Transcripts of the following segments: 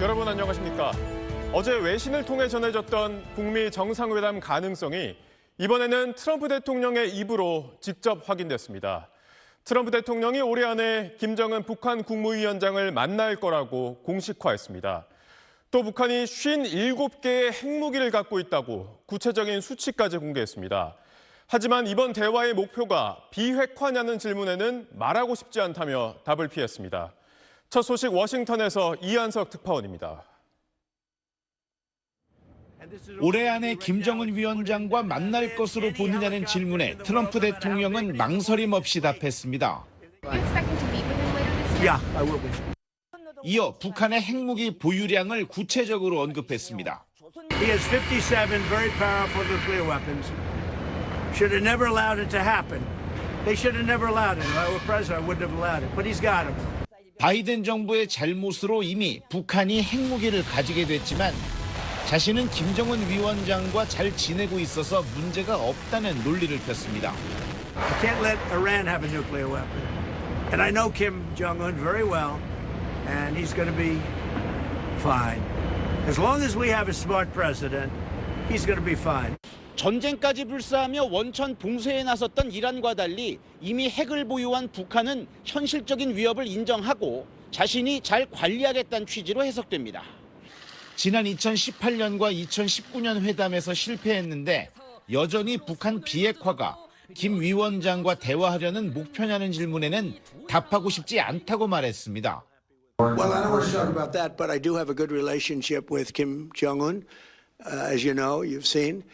여러분 안녕하십니까? 어제 외신을 통해 전해졌던 북미 정상회담 가능성이 이번에는 트럼프 대통령의 입으로 직접 확인됐습니다. 트럼프 대통령이 올해 안에 김정은 북한 국무위원장을 만날 거라고 공식화했습니다. 또 북한이 57개의 핵무기를 갖고 있다고 구체적인 수치까지 공개했습니다. 하지만 이번 대화의 목표가 비핵화냐는 질문에는 말하고 싶지 않다며 답을 피했습니다. 첫 소식 워싱턴에서 이한석 특파원입니다. 올해 안에 김정은 위원장과 만날 것으로 보느냐는 질문에 트럼프 대통령은 망설임 없이 답했습니다. 이어 북한의 핵무기 보유량을 구체적으로 언급했습니다. He has 57 very powerful nuclear weapons. Should have never allowed it to happen. They should have never allowed it. If I were president, I wouldn't have allowed it. But he's got them. 바이든 정부의 잘못으로 이미 북한이 핵무기를 가지게 됐지만 자신은 김정은 위원장과 잘 지내고 있어서 문제가 없다는 논리를 폈습니다. You can't let Iran have a nuclear weapon. And I know Kim Jong-un very well, and he's going to be fine. As long as we have a smart president, he's going to be fine. 전쟁까지 불사하며 원천 봉쇄에 나섰던 이란과 달리 이미 핵을 보유한 북한은 현실적인 위협을 인정하고 자신이 잘 관리하겠다는 취지로 해석됩니다. 지난 2018년과 2019년 회담에서 실패했는데 여전히 북한 비핵화가 김 위원장과 대화하려는 목표냐는 질문에는 답하고 싶지 않다고 말했습니다. Well, I don't want to talk about that, but I do have a good relationship with Kim Jong-un. As you know, you've seen.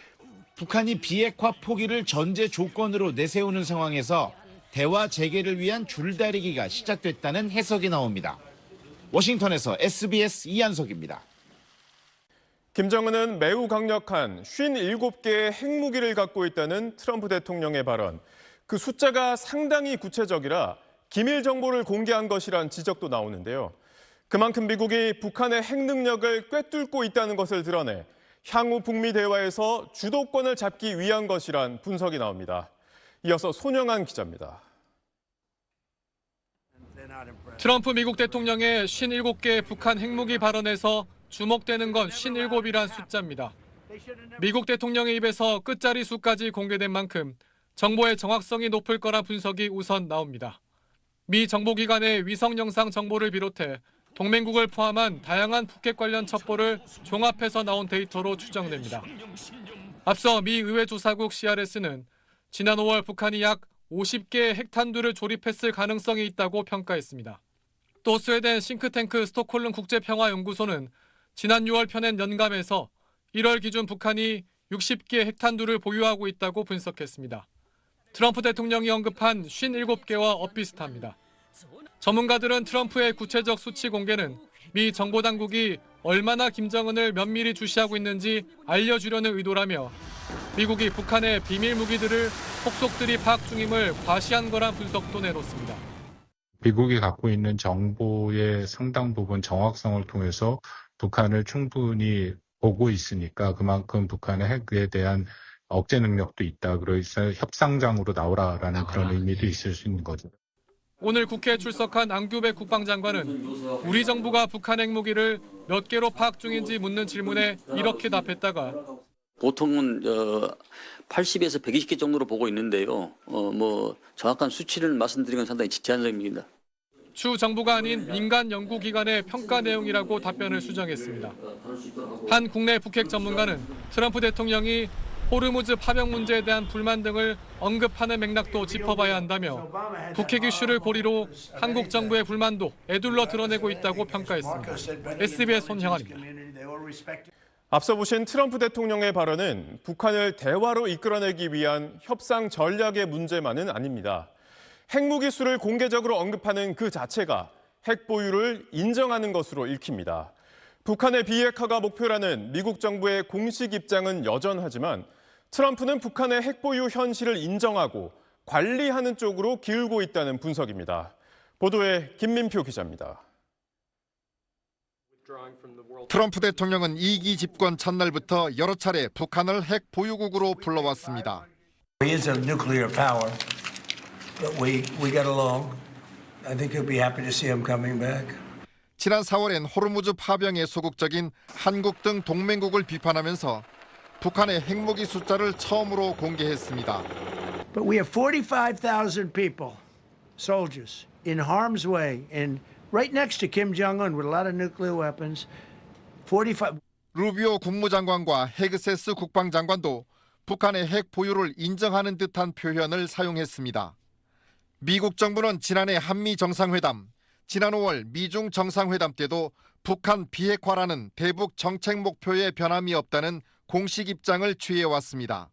북한이 비핵화 포기를 전제 조건으로 내세우는 상황에서 대화 재개를 위한 줄다리기가 시작됐다는 해석이 나옵니다. 워싱턴에서 SBS 이한석입니다. 김정은은 매우 강력한 57개의 핵무기를 갖고 있다는 트럼프 대통령의 발언. 그 숫자가 상당히 구체적이라 기밀 정보를 공개한 것이란 지적도 나오는데요. 그만큼 미국이 북한의 핵 능력을 꿰뚫고 있다는 것을 드러내 향후 북미 대화에서 주도권을 잡기 위한 것이란 분석이 나옵니다. 이어서 손영한 기자입니다. 트럼프 미국 대통령의 57개의 북한 핵무기 발언에서 주목되는 건 57이란 숫자입니다. 미국 대통령의 입에서 끝자리 수까지 공개된 만큼 정보의 정확성이 높을 거란 분석이 우선 나옵니다. 미 정보기관의 위성 영상 정보를 비롯해 동맹국을 포함한 다양한 북핵 관련 첩보를 종합해서 나온 데이터로 추정됩니다. 앞서 미 의회조사국 CRS는 지난 5월 북한이 약 50개의 핵탄두를 조립했을 가능성이 있다고 평가했습니다. 또 스웨덴 싱크탱크 스톡홀름 국제평화연구소는 지난 6월 펴낸 연감에서 1월 기준 북한이 60개의 핵탄두를 보유하고 있다고 분석했습니다. 트럼프 대통령이 언급한 57개와 엇비슷합니다. 전문가들은 트럼프의 구체적 수치 공개는 미 정보당국이 얼마나 김정은을 면밀히 주시하고 있는지 알려주려는 의도라며 미국이 북한의 비밀 무기들을 속속들이 파악 중임을 과시한 거란 분석도 내놓습니다. 미국이 갖고 있는 정보의 상당 부분 정확성을 통해서 북한을 충분히 보고 있으니까 그만큼 북한의 핵에 대한 억제 능력도 있다. 그래서 협상장으로 나오라라는 그런 의미도 있을 수 있는 거죠. 오늘 국회에 출석한 안규백 국방장관은 우리 정부가 북한 핵무기를 몇 개로 파악 중인지 묻는 질문에 이렇게 답했다가 보통은 80에서 120개 정도로 보고 있는데요. 정확한 수치를 말씀드리는 건 상당히 제한적입니다. 주 정부가 아닌 민간 연구기관의 평가 내용이라고 답변을 수정했습니다. 한 국내 북핵 전문가는 트럼프 대통령이 호르무즈 파병 문제에 대한 불만 등을 언급하는 맥락도 짚어봐야 한다며 북핵 이슈를 고리로 한국 정부의 불만도 애둘러 드러내고 있다고 평가했습니다. SBS 손형환입니다. 앞서 보신 트럼프 대통령의 발언은 북한을 대화로 이끌어내기 위한 협상 전략의 문제만은 아닙니다. 핵무기 수를 공개적으로 언급하는 그 자체가 핵 보유를 인정하는 것으로 읽힙니다. 북한의 비핵화가 목표라는 미국 정부의 공식 입장은 여전하지만 트럼프는 북한의 핵 보유 현실을 인정하고 관리하는 쪽으로 기울고 있다는 분석입니다. 보도에 김민표 기자입니다. 트럼프 대통령은 2기 집권 첫날부터 여러 차례 북한을 핵 보유국으로 불러왔습니다. He is a nuclear power, but we get along. I think he'll be happy to see him coming back. 지난 4월엔 호르무즈 파병에 소극적인 한국 등 동맹국을 비판하면서 북한의 핵무기 숫자를 처음으로 공개했습니다. But we have 45,000 people, soldiers, in harm's way, and right next to Kim Jong-un with a lot of nuclear weapons. 45. 루비오 국무장관과 헤그세스 국방장관도 북한의 핵 보유를 인정하는 듯한 표현을 사용했습니다. 미국 정부는 지난해 한미 정상회담, 지난 5월 미중 정상회담 때도 북한 비핵화라는 대북 정책 목표에 변함이 없다는 공식 입장을 취해왔습니다.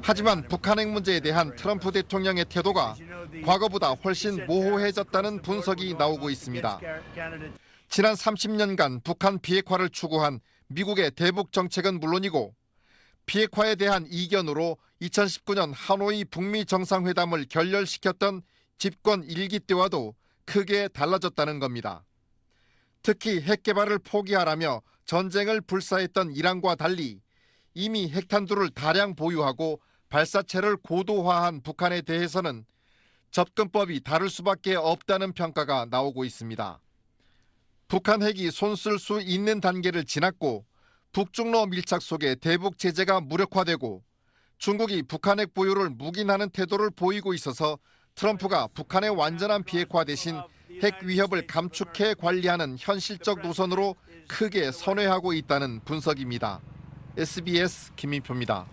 하지만 북한 핵 문제에 대한 트럼프 대통령의 태도가 과거보다 훨씬 모호해졌다는 분석이 나오고 있습니다. 지난 30년간 북한 비핵화를 추구한 미국의 대북 정책은 물론이고 비핵화에 대한 이견으로 2019년 하노이 북미 정상회담을 결렬시켰던 집권 1기 때와도 크게 달라졌다는 겁니다. 특히 핵 개발을 포기하라며 전쟁을 불사했던 이란과 달리 이미 핵탄두를 다량 보유하고 발사체를 고도화한 북한에 대해서는 접근법이 다를 수밖에 없다는 평가가 나오고 있습니다. 북한 핵이 손쓸 수 있는 단계를 지났고 북중러 밀착 속에 대북 제재가 무력화되고 중국이 북한 핵 보유를 묵인하는 태도를 보이고 있어서 트럼프가 북한의 완전한 비핵화 대신 핵 위협을 감축해 관리하는 현실적 노선으로 크게 선회하고 있다는 분석입니다. SBS 김민표입니다.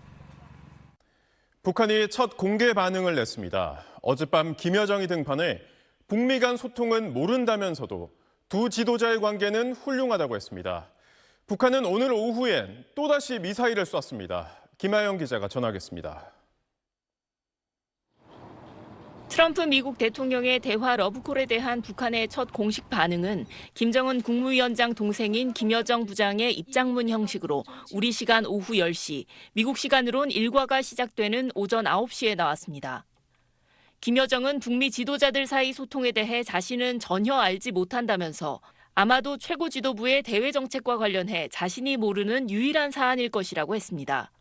북한이 첫 공개 반응을 냈습니다. 어젯밤 김여정이 등판해 북미 간 소통은 모른다면서도 두 지도자의 관계는 훌륭하다고 했습니다. 북한은 오늘 오후엔 또다시 미사일을 쐈습니다. 김하영 기자가 전하겠습니다. 트럼프 미국 대통령의 대화 러브콜에 대한 북한의 첫 공식 반응은 김정은 국무위원장 동생인 김여정 부장의 입장문 형식으로 우리 시간 오후 10시, 미국 시간으론 일과가 시작되는 오전 9시에 나왔습니다. 김여정은 북미 지도자들 사이 소통에 대해 자신은 전혀 알지 못한다면서 아마도 최고 지도부의 대외 정책과 관련해 자신이 모르는 유일한 사안일 것이라고 했습니다.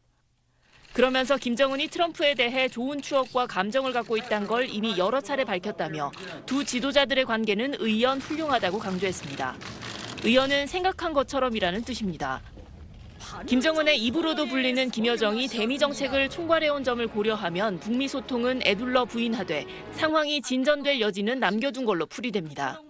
그러면서 김정은이 트럼프에 대해 좋은 추억과 감정을 갖고 있다는 걸 이미 여러 차례 밝혔다며 두 지도자들의 관계는 의연 훌륭하다고 강조했습니다. 의연은 생각한 것처럼이라는 뜻입니다. 김정은의 입으로도 불리는 김여정이 대미 정책을 총괄해온 점을 고려하면 북미 소통은 에둘러 부인하되 상황이 진전될 여지는 남겨둔 걸로 풀이됩니다.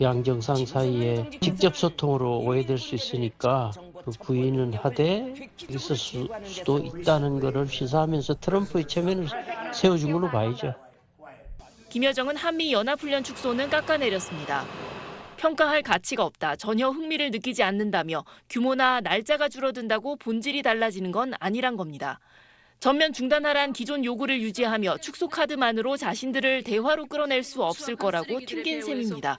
양 정상 사이에 직접 소통으로 오해될 수 있으니까 그 구인은 하되 있을 수도 있다는 것을 시사하면서 트럼프의 체면을 세워준 걸로 봐야죠. 김여정은 한미 연합훈련 축소는 깎아내렸습니다. 평가할 가치가 없다, 전혀 흥미를 느끼지 않는다며 규모나 날짜가 줄어든다고 본질이 달라지는 건 아니란 겁니다. 전면 중단하란 기존 요구를 유지하며 축소 카드만으로 자신들을 대화로 끌어낼 수 없을 거라고 튕긴 셈입니다.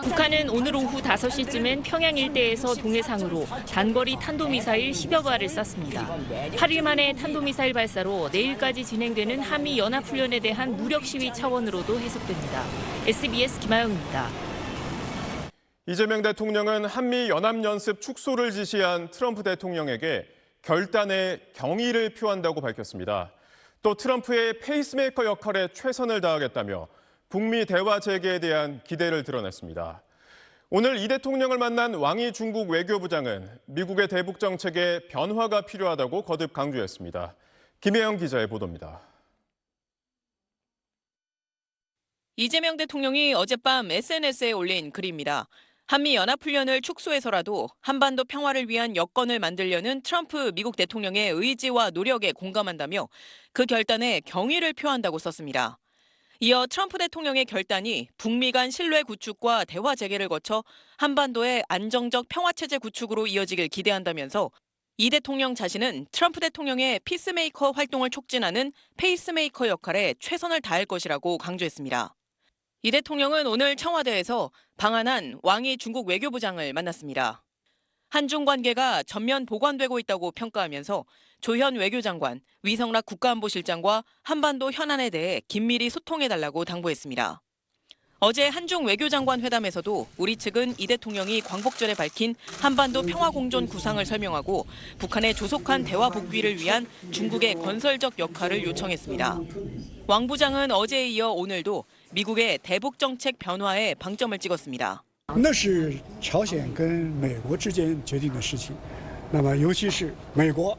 북한은 오늘 오후 5시쯤엔 평양 일대에서 동해상으로 단거리 탄도미사일 10여 발을 쐈습니다. 8일 만에 탄도미사일 발사로 내일까지 진행되는 한미 연합훈련에 대한 무력 시위 차원으로도 해석됩니다. SBS 김하영입니다. 이재명 대통령은 한미 연합연습 축소를 지시한 트럼프 대통령에게 결단에 경의를 표한다고 밝혔습니다. 또 트럼프의 페이스메이커 역할에 최선을 다하겠다며 북미 대화 재개에 대한 기대를 드러냈습니다. 오늘 이 대통령을 만난 왕이 중국 외교부장은 미국의 대북 정책에 변화가 필요하다고 거듭 강조했습니다. 김혜영 기자의 보도입니다. 이재명 대통령이 어젯밤 SNS에 올린 글입니다. 한미 연합훈련을 축소해서라도 한반도 평화를 위한 여건을 만들려는 트럼프 미국 대통령의 의지와 노력에 공감한다며 그 결단에 경의를 표한다고 썼습니다. 이어 트럼프 대통령의 결단이 북미 간 신뢰 구축과 대화 재개를 거쳐 한반도의 안정적 평화체제 구축으로 이어지길 기대한다면서 이 대통령 자신은 트럼프 대통령의 피스메이커 활동을 촉진하는 페이스메이커 역할에 최선을 다할 것이라고 강조했습니다. 이 대통령은 오늘 청와대에서 방한한 왕이 중국 외교부장을 만났습니다. 한중 관계가 전면 보완되고 있다고 평가하면서 조현 외교장관, 위성락 국가안보실장과 한반도 현안에 대해 긴밀히 소통해달라고 당부했습니다. 어제 한중 외교장관 회담에서도 우리 측은 이 대통령이 광복절에 밝힌 한반도 평화공존 구상을 설명하고 북한의 조속한 대화 복귀를 위한 중국의 건설적 역할을 요청했습니다. 왕 부장은 어제에 이어 오늘도 미국의 대북 정책 변화에 방점을 찍었습니다. 那是朝鲜跟美国之间决定的事情，那么尤其是美国，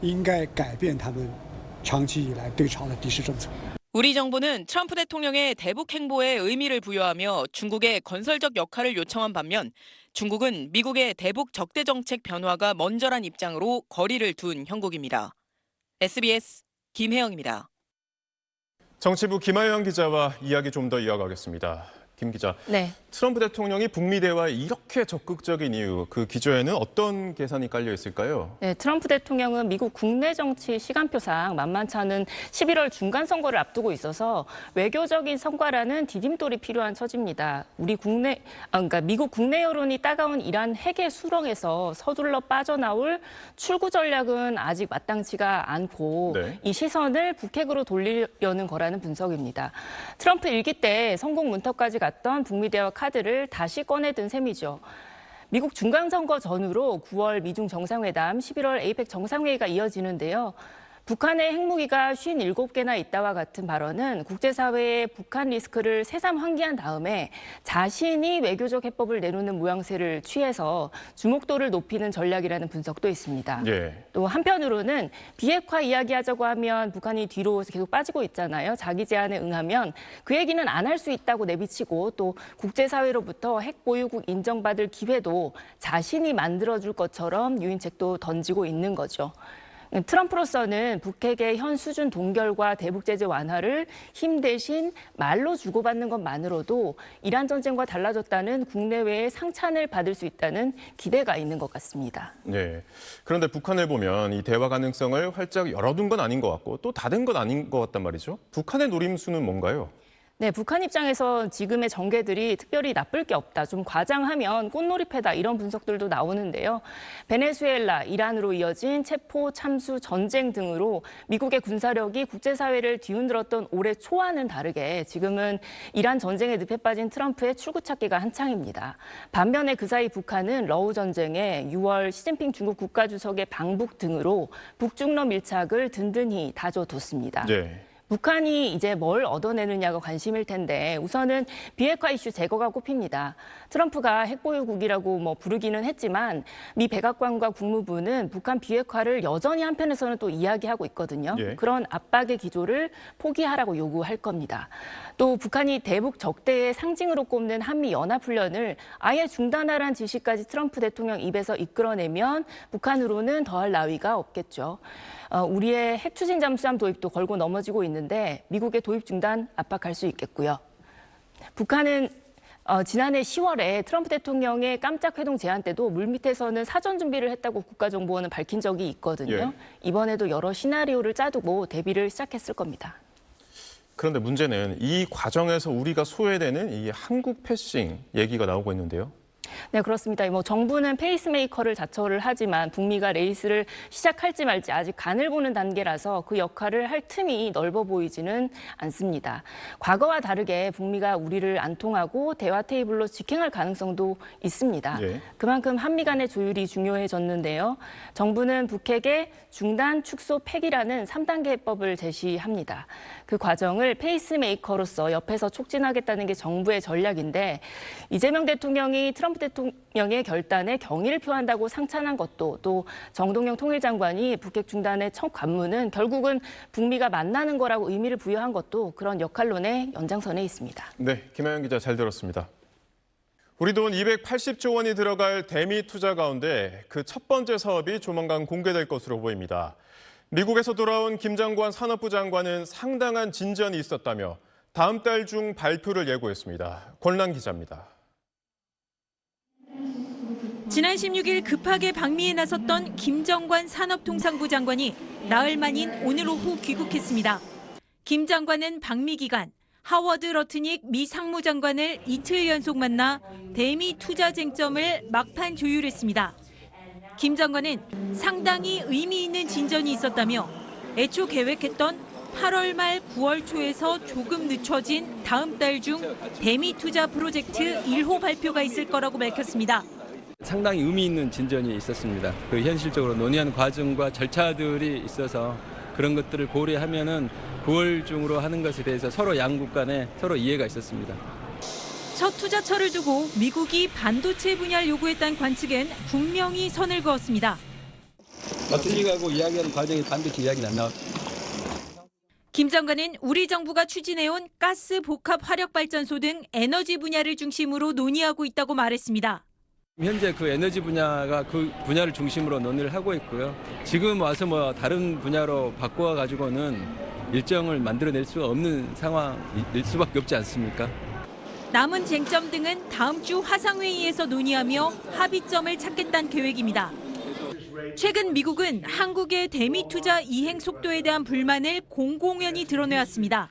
应该改变他们长期以来对朝的敌视政策。 우리 정부는 트럼프 대통령의 대북 행보에 의미를 부여하며 중국의 건설적 역할을 요청한 반면 중국은 미국의 대북 적대 정책 변화가 먼저란 입장으로 거리를 둔 형국입니다. SBS 김혜영입니다. 정치부 김하영 기자와 이야기 좀 더 이어가겠습니다. 김 기자, 네. 트럼프 대통령이 북미 대화에 이렇게 적극적인 이유, 그 기조에는 어떤 계산이 깔려 있을까요? 네, 트럼프 대통령은 미국 국내 정치 시간표상 만만치 않은 11월 중간 선거를 앞두고 있어서 외교적인 성과라는 디딤돌이 필요한 처지입니다. 미국 국내 여론이 따가운 이란 핵의 수렁에서 서둘러 빠져나올 출구 전략은 아직 마땅치가 않고 네. 이 시선을 북핵으로 돌리려는 거라는 분석입니다. 트럼프 일기 때 성공 문턱까지 갔던 북미 대화 카드를 다시 꺼내든 셈이죠. 미국 중간선거 전후로 9월 미중 정상회담, 11월 에이펙 정상회의가 이어지는데요. 북한의 핵무기가 57개나 있다와 같은 발언은 국제사회의 북한 리스크를 새삼 환기한 다음에 자신이 외교적 해법을 내놓는 모양새를 취해서 주목도를 높이는 전략이라는 분석도 있습니다. 예. 또 한편으로는 비핵화 이야기하자고 하면 북한이 뒤로 계속 빠지고 있잖아요. 자기 제안에 응하면 그 얘기는 안 할 수 있다고 내비치고 또 국제사회로부터 핵 보유국 인정받을 기회도 자신이 만들어줄 것처럼 유인책도 던지고 있는 거죠. 트럼프로서는 북핵의 현 수준 동결과 대북 제재 완화를 힘 대신 말로 주고받는 것만으로도 이란 전쟁과 달라졌다는 국내외의 상찬을 받을 수 있다는 기대가 있는 것 같습니다. 네. 그런데 북한을 보면 이 대화 가능성을 활짝 열어둔 건 아닌 것 같고 또 닫은 건 아닌 것 같단 말이죠. 북한의 노림수는 뭔가요? 네, 북한 입장에서 지금의 전개들이 특별히 나쁠 게 없다. 좀 과장하면 꽃놀이패다 이런 분석들도 나오는데요. 베네수엘라, 이란으로 이어진 체포, 참수, 전쟁 등으로 미국의 군사력이 국제사회를 뒤흔들었던 올해 초와는 다르게 지금은 이란 전쟁에 늪에 빠진 트럼프의 출구 찾기가 한창입니다. 반면에 그 사이 북한은 러우 전쟁에 6월 시진핑 중국 국가주석의 방북 등으로 북중러 밀착을 든든히 다져뒀습니다. 네. 북한이 이제 뭘 얻어내느냐가 관심일 텐데 우선은 비핵화 이슈 제거가 꼽힙니다. 트럼프가 핵보유국이라고 부르기는 했지만 미 백악관과 국무부는 북한 비핵화를 여전히 한편에서는 또 이야기하고 있거든요. 예. 그런 압박의 기조를 포기하라고 요구할 겁니다. 또 북한이 대북 적대의 상징으로 꼽는 한미 연합훈련을 아예 중단하라는 지시까지 트럼프 대통령 입에서 이끌어내면 북한으로는 더할 나위가 없겠죠. 우리의 핵 추진 잠수함 도입도 걸고 넘어지고 있는데 미국의 도입 중단 압박할 수 있겠고요. 북한은 지난해 10월에 트럼프 대통령의 깜짝 회동 제안 때도 물밑에서는 사전 준비를 했다고 국가정보원은 밝힌 적이 있거든요. 예. 이번에도 여러 시나리오를 짜두고 대비를 시작했을 겁니다. 그런데 문제는 이 과정에서 우리가 소외되는 이 한국 패싱 얘기가 나오고 있는데요. 네, 그렇습니다. 정부는 페이스메이커를 자처를 하지만 북미가 레이스를 시작할지 말지 아직 간을 보는 단계라서 그 역할을 할 틈이 넓어 보이지는 않습니다. 과거와 다르게 북미가 우리를 안 통하고 대화 테이블로 직행할 가능성도 있습니다. 예. 그만큼 한미 간의 조율이 중요해졌는데요. 정부는 북핵의 중단, 축소, 폐기라는 3단계 해법을 제시합니다. 그 과정을 페이스메이커로서 옆에서 촉진하겠다는 게 정부의 전략인데 이재명 대통령이 트럼프 대통령의 결단에 경의를 표한다고 상찬한 것도 또 정동영 통일장관이 북핵 중단의 첫 관문은 결국은 북미가 만나는 거라고 의미를 부여한 것도 그런 역할론의 연장선에 있습니다. 네, 김하영 기자 잘 들었습니다. 우리 돈 280조 원이 들어갈 대미 투자 가운데 그 첫 번째 사업이 조만간 공개될 것으로 보입니다. 미국에서 돌아온 김 장관 산업부 장관은 상당한 진전이 있었다며 다음 달 중 발표를 예고했습니다. 권란 기자입니다. 지난 16일 급하게 방미에 나섰던 김정관 산업통상부 장관이 나흘 만인 오늘 오후 귀국했습니다. 김 장관은 방미 기간 하워드 러트닉 미 상무장관을 이틀 연속 만나 대미 투자 쟁점을 막판 조율했습니다. 김 장관은 상당히 의미 있는 진전이 있었다며 애초 계획했던 8월 말 9월 초에서 조금 늦춰진 다음 달 중 대미 투자 프로젝트 1호 발표가 있을 거라고 밝혔습니다. 상당히 의미 있는 진전이 있었습니다. 그 현실적으로 논의하는 과정과 절차들이 있어서 그런 것들을 고려하면은 9월 중으로 하는 것에 대해서 서로 양국 간에 서로 이해가 있었습니다. 첫 투자처를 두고 미국이 반도체 분야를 요구했다는 관측엔 분명히 선을 그었습니다. 마트릭하고 이야기하는 과정에 반도체 이야기는 안 나왔습니다. 김 장관은 우리 정부가 추진해온 가스 복합 화력 발전소 등 에너지 분야를 중심으로 논의하고 있다고 말했습니다. 현재 그 에너지 분야가 그 분야를 중심으로 논의를 하고 있고요. 지금 와서 뭐 다른 분야로 바꿔 가지고는 일정을 만들어낼 수가 없는 상황일 수밖에 없지 않습니까? 남은 쟁점 등은 다음 주 화상회의에서 논의하며 합의점을 찾겠다는 계획입니다. 최근 미국은 한국의 대미 투자 이행 속도에 대한 불만을 공공연히 드러내왔습니다.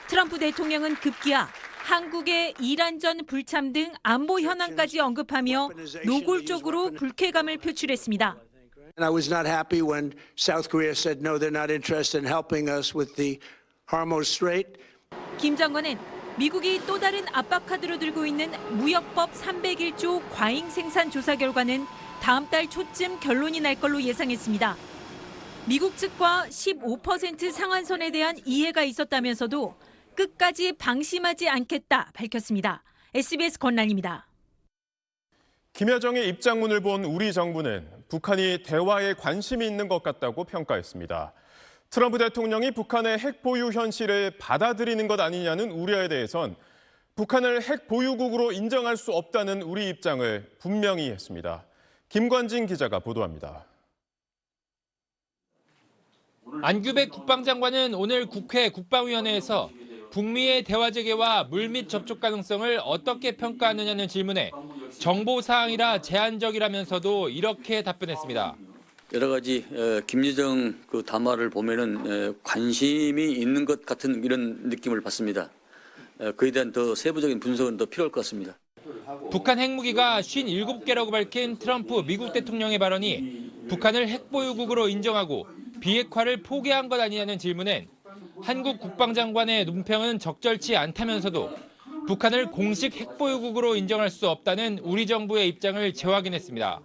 트럼프 대통령은 급기야 한국의 이란전 불참 등 안보 현안까지 언급하며 노골적으로 불쾌감을 표출했습니다. And I was not happy when South Korea said no, they're not interested in helping us with the Hormuz Strait. 김 장관은 미국이 또 다른 압박 카드로 들고 있는 무역법 301조 과잉 생산 조사 결과는 다음 달 초쯤 결론이 날 걸로 예상했습니다. 미국 측과 15% 상한선에 대한 이해가 있었다면서도 끝까지 방심하지 않겠다 밝혔습니다. SBS 권란입니다. 김여정의 입장문을 본 우리 정부는 북한이 대화에 관심이 있는 것 같다고 평가했습니다. 트럼프 대통령이 북한의 핵 보유 현실을 받아들이는 것 아니냐는 우려에 대해선 북한을 핵 보유국으로 인정할 수 없다는 우리 입장을 분명히 했습니다. 김관진 기자가 보도합니다. 안규백 국방장관은 오늘 국회 국방위원회에서 북미의 대화 재개와 물밑 접촉 가능성을 어떻게 평가하느냐는 질문에 정보사항이라 제한적이라면서도 이렇게 답변했습니다. 여러 가지 김여정 그 담화를 보면은 관심이 있는 것 같은 이런 느낌을 받습니다. 그에 대한 더 세부적인 분석은 더 필요할 것 같습니다. 북한 핵무기가 57개라고 밝힌 트럼프 미국 대통령의 발언이 북한을 핵보유국으로 인정하고 비핵화를 포기한 것 아니냐는 질문엔 한국 국방장관의 논평은 적절치 않다면서도 북한을 공식 핵보유국으로 인정할 수 없다는 우리 정부의 입장을 재확인했습니다.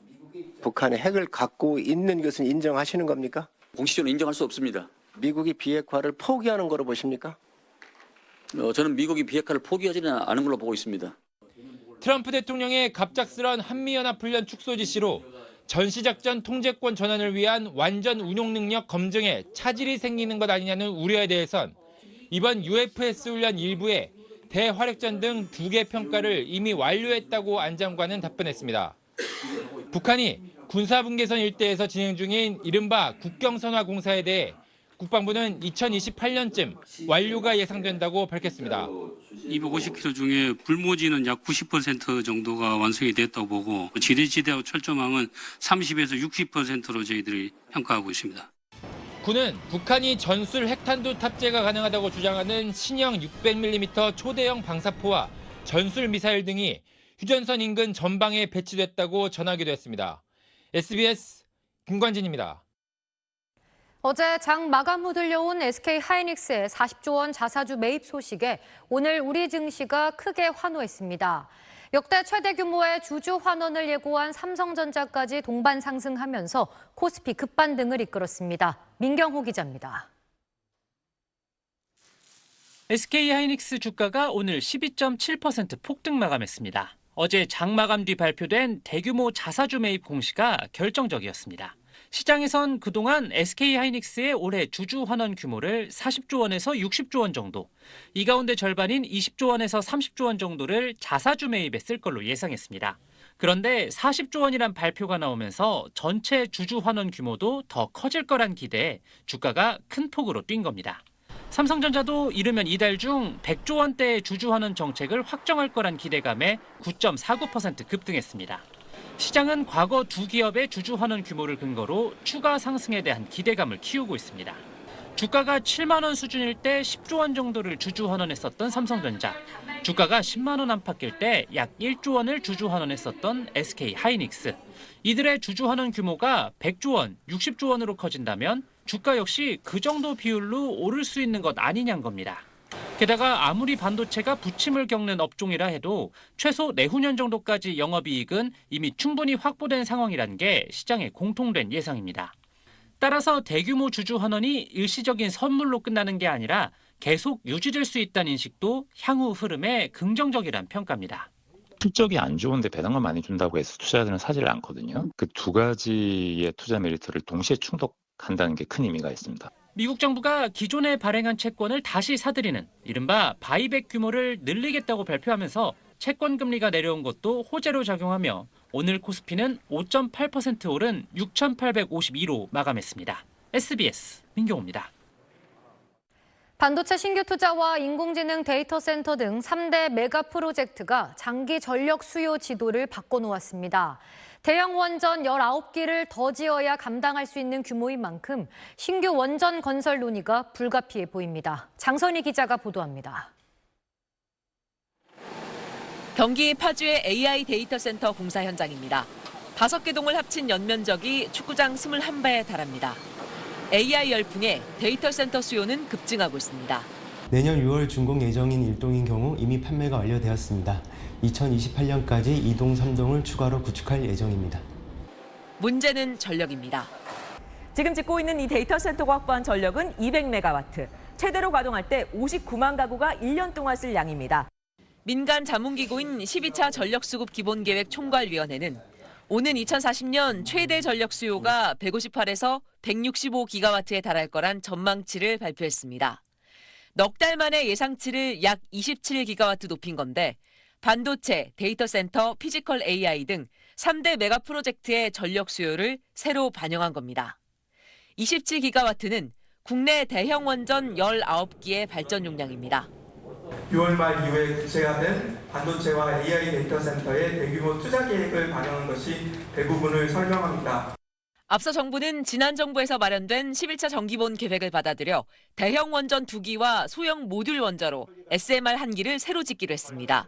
북한의 핵을 갖고 있는 것은 인정하시는 겁니까? 공식적으로 인정할 수 없습니다. 미국이 비핵화를 포기하는 거로 보십니까? 저는 미국이 비핵화를 포기하지는 않은 걸로 보고 있습니다. 트럼프 대통령의 갑작스런 한미연합훈련 축소 지시로 전시작전 통제권 전환을 위한 완전 운용 능력 검증에 차질이 생기는 것 아니냐는 우려에 대해선 이번 UFS 훈련 일부에 대화력전 등 2개 평가를 이미 완료했다고 안 장관은 답변했습니다. 북한이 군사분계선 일대에서 진행 중인 이른바 국경선화 공사에 대해 국방부는 2028년쯤 완료가 예상된다고 밝혔습니다. 250km 중에 불모지는 약 90% 정도가 완성이 됐다고 보고 지뢰지대하고 철조망은 30에서 60%로 저희들이 평가하고 있습니다. 군은 북한이 전술 핵탄두 탑재가 가능하다고 주장하는 신형 600mm 초대형 방사포와 전술 미사일 등이 휴전선 인근 전방에 배치됐다고 전하기도 했습니다. SBS 김관진입니다. 어제 장 마감 후 들려온 SK하이닉스의 40조 원 자사주 매입 소식에 오늘 우리 증시가 크게 환호했습니다. 역대 최대 규모의 주주 환원을 예고한 삼성전자까지 동반 상승하면서 코스피 급반등을 이끌었습니다. 민경호 기자입니다. SK하이닉스 주가가 오늘 12.7% 폭등 마감했습니다. 어제 장 마감 뒤 발표된 대규모 자사주 매입 공시가 결정적이었습니다. 시장에선 그동안 SK하이닉스의 올해 주주 환원 규모를 40조 원에서 60조 원 정도, 이 가운데 절반인 20조 원에서 30조 원 정도를 자사주 매입에 쓸 걸로 예상했습니다. 그런데 40조 원이란 발표가 나오면서 전체 주주 환원 규모도 더 커질 거란 기대에 주가가 큰 폭으로 뛴 겁니다. 삼성전자도 이르면 이달 중 100조 원대의 주주 환원 정책을 확정할 거란 기대감에 9.49% 급등했습니다. 시장은 과거 두 기업의 주주 환원 규모를 근거로 추가 상승에 대한 기대감을 키우고 있습니다. 주가가 7만 원 수준일 때 10조 원 정도를 주주 환원했었던 삼성전자, 주가가 10만 원 안팎일 때 약 1조 원을 주주 환원했었던 SK하이닉스. 이들의 주주 환원 규모가 100조 원, 60조 원으로 커진다면 주가 역시 그 정도 비율로 오를 수 있는 것 아니냐는 겁니다. 게다가 아무리 반도체가 부침을 겪는 업종이라 해도 최소 내후년 정도까지 영업이익은 이미 충분히 확보된 상황이란 게 시장의 공통된 예상입니다. 따라서 대규모 주주 환원이 일시적인 선물로 끝나는 게 아니라 계속 유지될 수 있다는 인식도 향후 흐름에 긍정적이란 평가입니다. 실적이 안 좋은데 배당만 많이 준다고 해서 투자자들은 사지를 않거든요. 그 두 가지의 투자 메리트를 동시에 충족한다는 게 큰 의미가 있습니다. 미국 정부가 기존에 발행한 채권을 다시 사들이는 이른바 바이백 규모를 늘리겠다고 발표하면서 채권 금리가 내려온 것도 호재로 작용하며 오늘 코스피는 5.8% 오른 6,852로 마감했습니다. SBS 민경호입니다. 반도체 신규 투자와 인공지능 데이터 센터 등 3대 메가 프로젝트가 장기 전력 수요 지도를 바꿔놓았습니다. 대형 원전 19기를 더 지어야 감당할 수 있는 규모인 만큼 신규 원전 건설 논의가 불가피해 보입니다. 장선희 기자가 보도합니다. 경기 파주의 AI 데이터 센터 공사 현장입니다. 5개 동을 합친 연면적이 축구장 21배에 달합니다. AI 열풍에 데이터 센터 수요는 급증하고 있습니다. 내년 6월 준공 예정인 1동인 경우 이미 판매가 완료되었습니다. 2028년까지 2동, 3동을 추가로 구축할 예정입니다. 문제는 전력입니다. 지금 짓고 있는 이 데이터 센터가 확보한 전력은 200메가와트. 최대로 가동할 때 59만 가구가 1년 동안 쓸 양입니다. 민간 자문기구인 12차 전력수급 기본계획 총괄위원회는 오는 2040년 최대 전력 수요가 158에서 165기가와트에 달할 거란 전망치를 발표했습니다. 넉 달 만에 예상치를 약 27기가와트 높인 건데 반도체, 데이터 센터, 피지컬 AI 등 3대 메가 프로젝트의 전력 수요를 새로 반영한 겁니다. 27기가와트는 국내 대형 원전 19기의 발전 용량입니다. 6월 말 이후에 구체화된 반도체와 AI 데이터 센터의 대규모 투자 계획을 반영한 것이 대부분을 설명합니다. 앞서 정부는 지난 정부에서 마련된 11차 정기본 계획을 받아들여 대형 원전 2기와 소형 모듈 원자로 SMR 1기를 새로 짓기로 했습니다.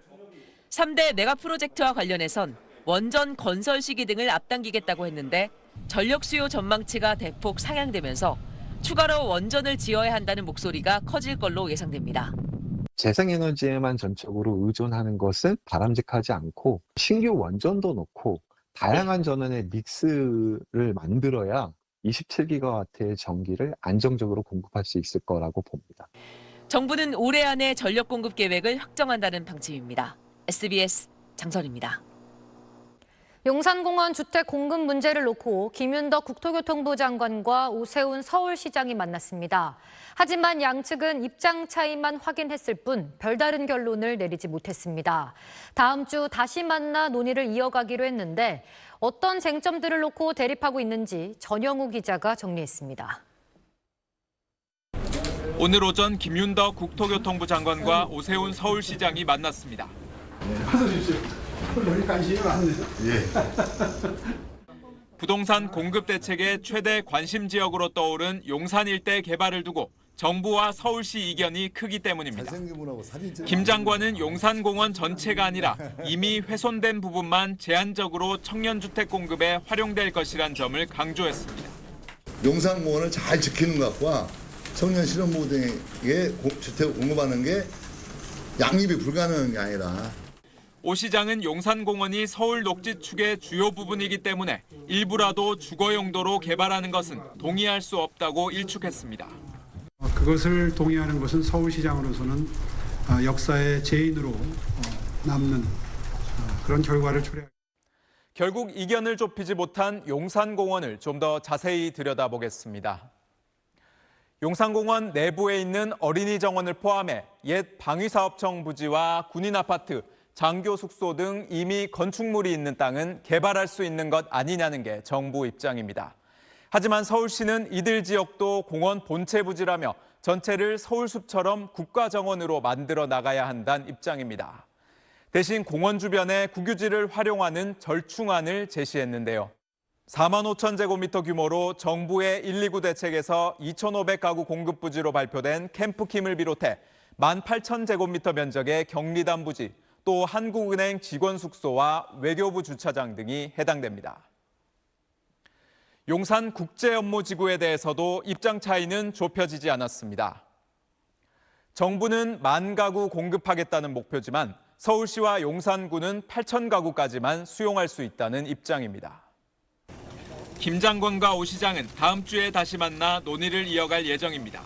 3대 메가 프로젝트와 관련해선 원전 건설 시기 등을 앞당기겠다고 했는데 전력 수요 전망치가 대폭 상향되면서 추가로 원전을 지어야 한다는 목소리가 커질 걸로 예상됩니다. 재생에너지에만 전적으로 의존하는 것은 바람직하지 않고 신규 원전도 넣고 다양한 전원의 믹스를 만들어야 27기가와트의 전기를 안정적으로 공급할 수 있을 거라고 봅니다. 정부는 올해 안에 전력 공급 계획을 확정한다는 방침입니다. SBS 장선입니다. 용산공원 주택 공급 문제를 놓고 김윤덕 국토교통부 장관과 오세훈 서울시장이 만났습니다. 하지만 양측은 입장 차이만 확인했을 뿐 별다른 결론을 내리지 못했습니다. 다음 주 다시 만나 논의를 이어가기로 했는데 어떤 쟁점들을 놓고 대립하고 있는지 전영우 기자가 정리했습니다. 오늘 오전 김윤덕 국토교통부 장관과 오세훈 서울시장이 만났습니다. 부동산 공급 대책의 최대 관심 지역으로 떠오른 용산 일대 개발을 두고 정부와 서울시 이견이 크기 때문입니다. 김 장관은 용산공원 전체가 아니라 이미 훼손된 부분만 제한적으로 청년주택 공급에 활용될 것이란 점을 강조했습니다. 용산공원을 잘 지키는 것과 청년 실업부부 등에게 주택을 공급하는 게 양립이 불가능한 게 아니라 오 시장은 용산공원이 서울 녹지축의 주요 부분이기 때문에 일부라도 주거 용도로 개발하는 것은 동의할 수 없다고 일축했습니다. 그것을 동의하는 것은 서울시장으로서는 역사의 죄인으로 남는 그런 결과를 초래합니다. 결국 이견을 좁히지 못한 용산공원을 좀 더 자세히 들여다보겠습니다. 용산공원 내부에 있는 어린이 정원을 포함해 옛 방위사업청 부지와 군인 아파트, 장교 숙소 등 이미 건축물이 있는 땅은 개발할 수 있는 것 아니냐는 게 정부 입장입니다. 하지만 서울시는 이들 지역도 공원 본체 부지라며 전체를 서울숲처럼 국가정원으로 만들어 나가야 한다는 입장입니다. 대신 공원 주변에 국유지를 활용하는 절충안을 제시했는데요. 4만 5천 제곱미터 규모로 정부의 129 대책에서 2,500가구 공급 부지로 발표된 캠프킴을 비롯해 18,000 제곱미터 면적의 경리단 부지, 또 한국은행 직원 숙소와 외교부 주차장 등이 해당됩니다. 용산 국제연못지구에 대해서도 입장 차이는 좁혀지지 않았습니다. 정부는 10,000가구 공급하겠다는 목표지만 서울시와 용산구는 8,000가구까지만 수용할 수 있다는 입장입니다. 김 장관과 오 시장은 다음 주에 다시 만나 논의를 이어갈 예정입니다.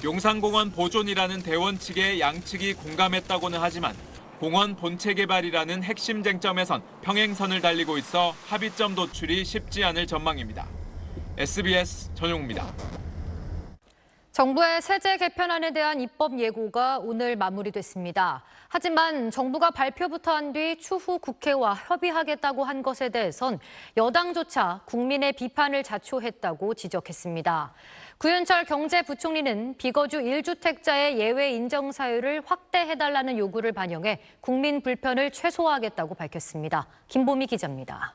용산공원 보존이라는 대원 측에 양측이 공감했다고는 하지만 공원 본체 개발이라는 핵심 쟁점에선 평행선을 달리고 있어 합의점 도출이 쉽지 않을 전망입니다. SBS 전용우입니다. 정부의 세제 개편안에 대한 입법 예고가 오늘 마무리됐습니다. 하지만 정부가 발표부터 한 뒤 추후 국회와 협의하겠다고 한 것에 대해선 여당조차 국민의 비판을 자초했다고 지적했습니다. 구윤철 경제부총리는 비거주 1주택자의 예외 인정 사유를 확대해달라는 요구를 반영해 국민 불편을 최소화하겠다고 밝혔습니다. 김보미 기자입니다.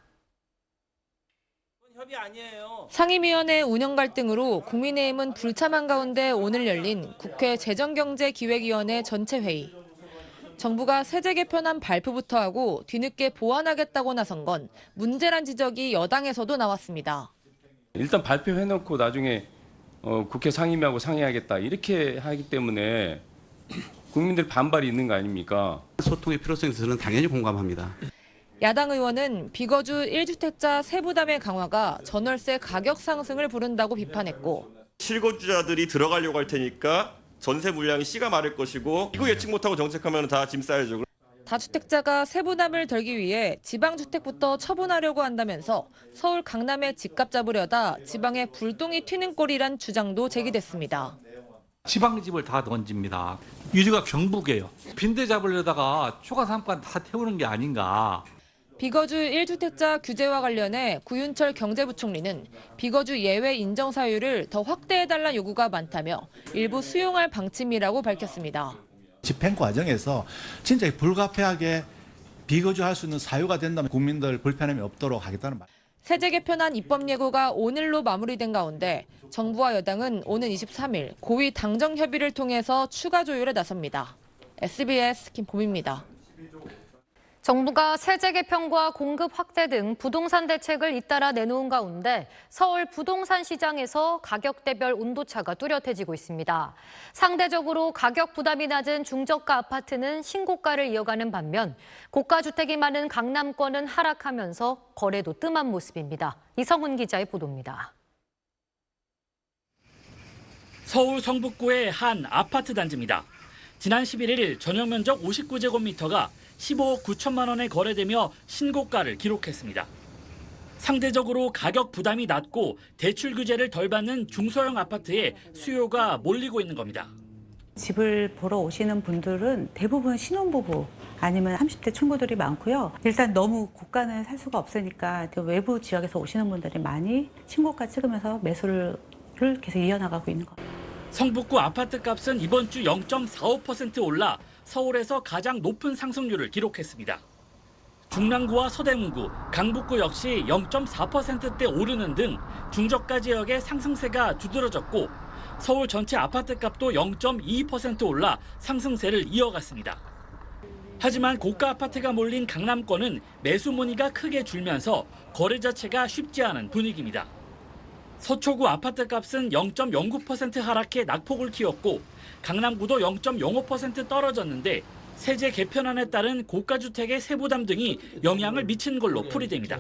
상임위원회 운영 갈등으로 국민의힘은 불참한 가운데 오늘 열린 국회 재정경제기획위원회 전체 회의. 정부가 세제 개편안 발표부터 하고 뒤늦게 보완하겠다고 나선 건 문제란 지적이 여당에서도 나왔습니다. 일단 발표해놓고 나중에 국회 상임위하고 상의하겠다 이렇게 하기 때문에 국민들 반발이 있는 거 아닙니까? 소통의 필요성에 저는 당연히 공감합니다. 야당 의원은 비거주 1주택자 세부담의 강화가 전월세 가격 상승을 부른다고 비판했고 실거주자들이 들어가려고 할 테니까 전세 물량이 씨가 마를 것이고 이거 예측 못하고 정책하면 다 짐 싸야죠. 다주택자가 세부담을 덜기 위해 지방주택부터 처분하려고 한다면서 서울 강남에 집값 잡으려다 지방에 불똥이 튀는 꼴이란 주장도 제기됐습니다. 지방집을 다 던집니다. 유지가 경북이에요. 빈대 잡으려다가 초과 상권 다 태우는 게 아닌가. 비거주 1주택자 규제와 관련해 구윤철 경제부총리는 비거주 예외 인정 사유를 더 확대해달라 요구가 많다며 일부 수용할 방침이라고 밝혔습니다. 집행 과정에서 진짜 불가피하게 비거주할 수 있는 사유가 된다면 국민들 불편함이 없도록 하겠다는 말. 세제 개편안 입법 예고가 오늘로 마무리된 가운데 정부와 여당은 오는 23일 고위 당정 협의를 통해서 추가 조율에 나섭니다. SBS 김보미입니다. 정부가 세제 개편과 공급 확대 등 부동산 대책을 잇따라 내놓은 가운데 서울 부동산 시장에서 가격대별 온도차가 뚜렷해지고 있습니다. 상대적으로 가격 부담이 낮은 중저가 아파트는 신고가를 이어가는 반면 고가 주택이 많은 강남권은 하락하면서 거래도 뜸한 모습입니다. 이성훈 기자의 보도입니다. 서울 성북구의 한 아파트 단지입니다. 지난 11일 전용 면적 59제곱미터가 15억 9천만 원에 거래되며 신고가를 기록했습니다. 상대적으로 가격 부담이 낮고 대출 규제를 덜 받는 중소형 아파트에 수요가 몰리고 있는 겁니다. 집을 보러 오시는 분들은 대부분 신혼부부 아니면 30대 친구들이 많고요. 일단 너무 고가는 살 수가 없으니까 외부 지역에서 오시는 분들이 많이 신고가 찍으면서 매수를 계속 이어나가고 있는 겁니다. 성북구 아파트 값은 이번 주 0.45% 올라 서울에서 가장 높은 상승률을 기록했습니다. 중랑구와 서대문구, 강북구 역시 0.4%대 오르는 등 중저가 지역의 상승세가 두드러졌고 서울 전체 아파트 값도 0.22% 올라 상승세를 이어갔습니다. 하지만 고가 아파트가 몰린 강남권은 매수 문의가 크게 줄면서 거래 자체가 쉽지 않은 분위기입니다. 서초구 아파트 값은 0.09% 하락해 낙폭을 키웠고 강남구도 0.05% 떨어졌는데 세제 개편안에 따른 고가주택의 세부담 등이 영향을 미친 걸로 풀이됩니다.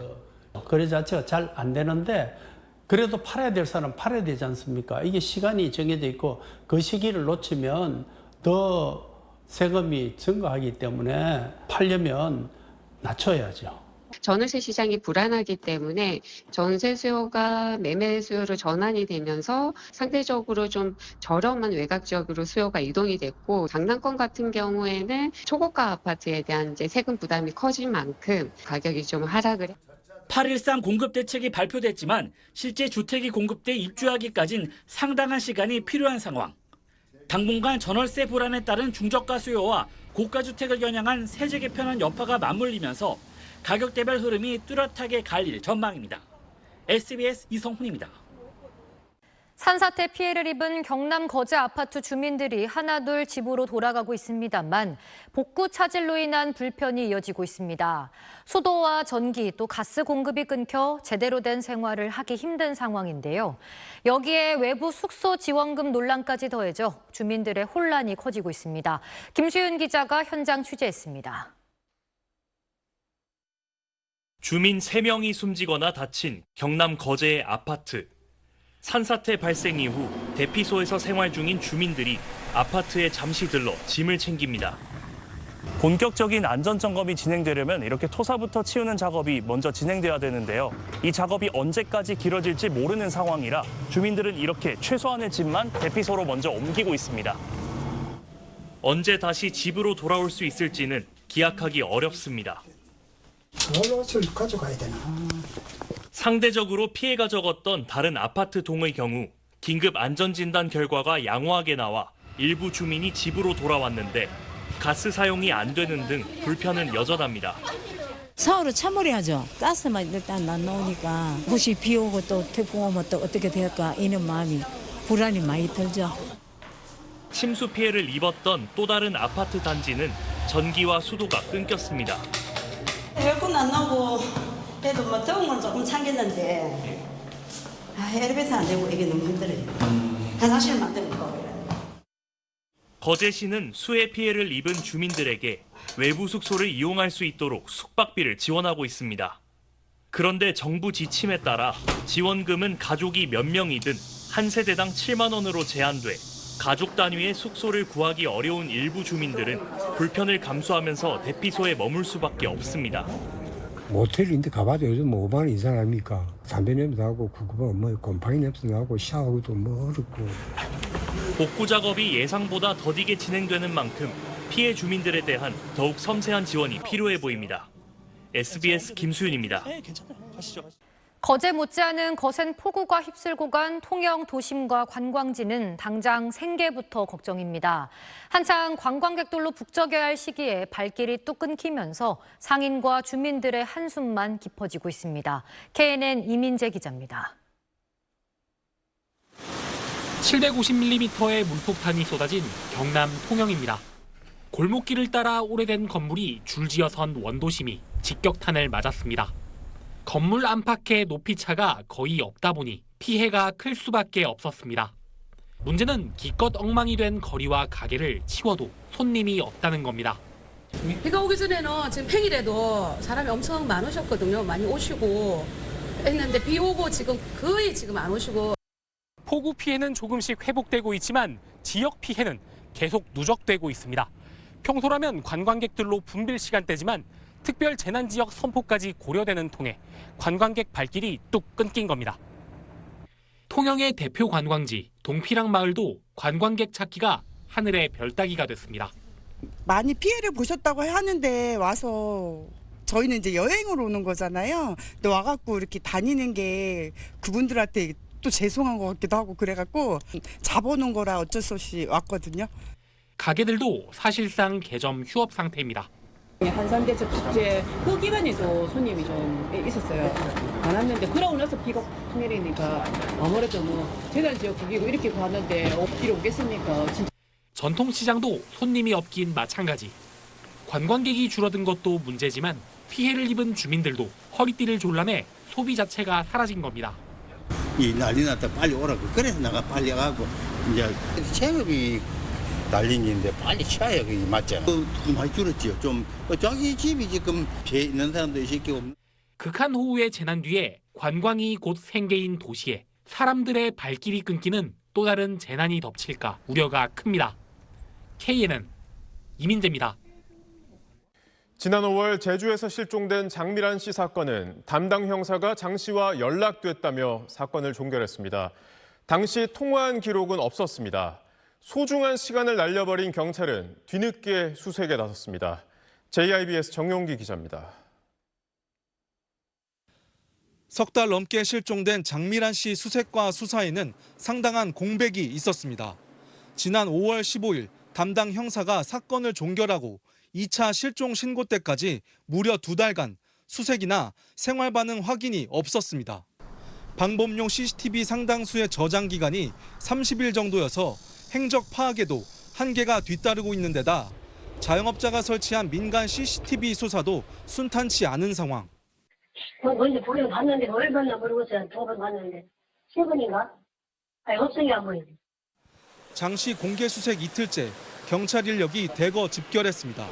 거래 자체가 잘 안 되는데 그래도 팔아야 될 사람은 팔아야 되지 않습니까? 이게 시간이 정해져 있고 그 시기를 놓치면 더 세금이 증가하기 때문에 팔려면 낮춰야죠. 전월세 시장이 불안하기 때문에 전세 수요가 매매 수요로 전환이 되면서 상대적으로 좀 저렴한 외곽 지역으로 수요가 이동이 됐고 강남권 같은 경우에는 초고가 아파트에 대한 이제 세금 부담이 커진 만큼 가격이 좀 하락을 했습니다. 8.13 공급 대책이 발표됐지만 실제 주택이 공급돼 입주하기까진 상당한 시간이 필요한 상황. 당분간 전월세 불안에 따른 중저가 수요와 고가 주택을 겨냥한 세제 개편안 여파가 맞물리면서 가격대별 흐름이 뚜렷하게 갈릴 전망입니다. SBS 이성훈입니다. 산사태 피해를 입은 경남 거제 아파트 주민들이 하나둘 집으로 돌아가고 있습니다만 복구 차질로 인한 불편이 이어지고 있습니다. 수도와 전기 또 가스 공급이 끊겨 제대로 된 생활을 하기 힘든 상황인데요. 여기에 외부 숙소 지원금 논란까지 더해져 주민들의 혼란이 커지고 있습니다. 김수윤 기자가 현장 취재했습니다. 주민 3명이 숨지거나 다친 경남 거제의 아파트. 산사태 발생 이후 대피소에서 생활 중인 주민들이 아파트에 잠시 들러 짐을 챙깁니다. 본격적인 안전점검이 진행되려면 이렇게 토사부터 치우는 작업이 먼저 진행돼야 되는데요. 이 작업이 언제까지 길어질지 모르는 상황이라 주민들은 이렇게 최소한의 짐만 대피소로 먼저 옮기고 있습니다. 언제 다시 집으로 돌아올 수 있을지는 기약하기 어렵습니다. 그것을 가져가야 되나? 상대적으로 피해가 적었던 다른 아파트 동의 경우 긴급 안전진단 결과가 양호하게 나와 일부 주민이 집으로 돌아왔는데 가스 사용이 안 되는 등 불편은 여전합니다. 서울은 참으려야죠. 가스만 일단 안 나오니까 혹시 비 오고 또 태풍 오면 또 어떻게 될까 이런 마음이 불안이 많이 들죠. 침수 피해를 입었던 또 다른 아파트 단지는 전기와 수도가 끊겼습니다. 에어컨 안 나오고 그래도 뭐 더운 건 조금 참겠는데 엘리베이터 안 되고 이게 너무 힘들어요. 화장실 만들고 가고. 거제시는 수해 피해를 입은 주민들에게 외부 숙소를 이용할 수 있도록 숙박비를 지원하고 있습니다. 그런데 정부 지침에 따라 지원금은 가족이 몇 명이든 한 세대당 7만 원으로 제한돼 가족 단위의 숙소를 구하기 어려운 일부 주민들은 불편을 감수하면서 대피소에 머물 수밖에 없습니다. 모텔인데 가봐도 요즘 뭐 5만 원 이상 아닙니까? 담배 냄새 나고 그거 뭐 곰팡이 냄새 나고 샤워도 뭐 어렵고. 복구 작업이 예상보다 더디게 진행되는 만큼 피해 주민들에 대한 더욱 섬세한 지원이 필요해 보입니다. SBS 김수윤입니다. 거제 못지않은 거센 폭우가 휩쓸고 간 통영 도심과 관광지는 당장 생계부터 걱정입니다. 한창 관광객들로 북적여야 할 시기에 발길이 뚝 끊기면서 상인과 주민들의 한숨만 깊어지고 있습니다. KNN 이민재 기자입니다. 750mm의 물폭탄이 쏟아진 경남 통영입니다. 골목길을 따라 오래된 건물이 줄지어 선 원도심이 직격탄을 맞았습니다. 건물 안팎의 높이차가 거의 없다 보니 피해가 클 수밖에 없었습니다. 문제는 기껏 엉망이 된 거리와 가게를 치워도 손님이 없다는 겁니다. 비가 오기 전에는 지금 평일에도 사람이 엄청 많으셨거든요. 많이 오시고 했는데 비 오고 지금 거의 지금 안 오시고. 폭우 피해는 조금씩 회복되고 있지만 지역 피해는 계속 누적되고 있습니다. 평소라면 관광객들로 붐빌 시간대지만 특별 재난지역 선포까지 고려되는 통에 관광객 발길이 뚝 끊긴 겁니다. 통영의 대표 관광지 동피랑 마을도 관광객 찾기가 하늘의 별따기가 됐습니다. 많이 피해를 보셨다고 하는데 와서 저희는 이제 여행으로 오는 거잖아요. 근데 와갖고 이렇게 다니는 게 그분들한테 또 죄송한 것 같기도 하고 그래갖고 잡아놓은 거라 어쩔 수 없이 왔거든요. 가게들도 사실상 개점 휴업 상태입니다. 한산대첩 축제 그 기간에도 손님이 좀 있었어요. 안 왔는데 그러고 나서 비가 팍 내리니까 아무래도 뭐 재난지역 국이고 이렇게 가는데 비로 오겠습니까? 진짜. 전통시장도 손님이 없긴 마찬가지. 관광객이 줄어든 것도 문제지만 피해를 입은 주민들도 허리띠를 졸라매 소비 자체가 사라진 겁니다. 이 난리 났다 빨리 오라고 그래서 내가 빨리 가고 이제 체험이 난리인데 빨리 쳐야 그게 맞잖아. 많이 줄었지요. 좀 자기 집이 지금 피해 있는 사람도 있고. 극한호우의 재난 뒤에 관광이 곧 생계인 도시에 사람들의 발길이 끊기는 또 다른 재난이 덮칠까 우려가 큽니다. KNN 이민재입니다. 지난 5월 제주에서 실종된 장미란 씨 사건은 담당 형사가 장 씨와 연락됐다며 사건을 종결했습니다. 당시 통화한 기록은 없었습니다. 소중한 시간을 날려버린 경찰은 뒤늦게 수색에 나섰습니다. JIBS 정용기 기자입니다. 석 달 넘게 실종된 장미란 씨 수색과 수사에는 상당한 공백이 있었습니다. 지난 5월 15일 담당 형사가 사건을 종결하고 2차 실종 신고 때까지 무려 2달간 수색이나 생활 반응 확인이 없었습니다. 방범용 CCTV 상당수의 저장 기간이 30일 정도여서 행적 파악에도 한계가 뒤따르고 있는 데다 자영업자가 설치한 민간 CCTV 수사도 순탄치 않은 상황. 먼저 보긴 봤는데 뭘 봤나 모르겠어요. 2번 봤는데 3번인가? 아니 없으니 안 보이네. 장씨 공개 수색 이틀째 경찰 인력이 대거 집결했습니다.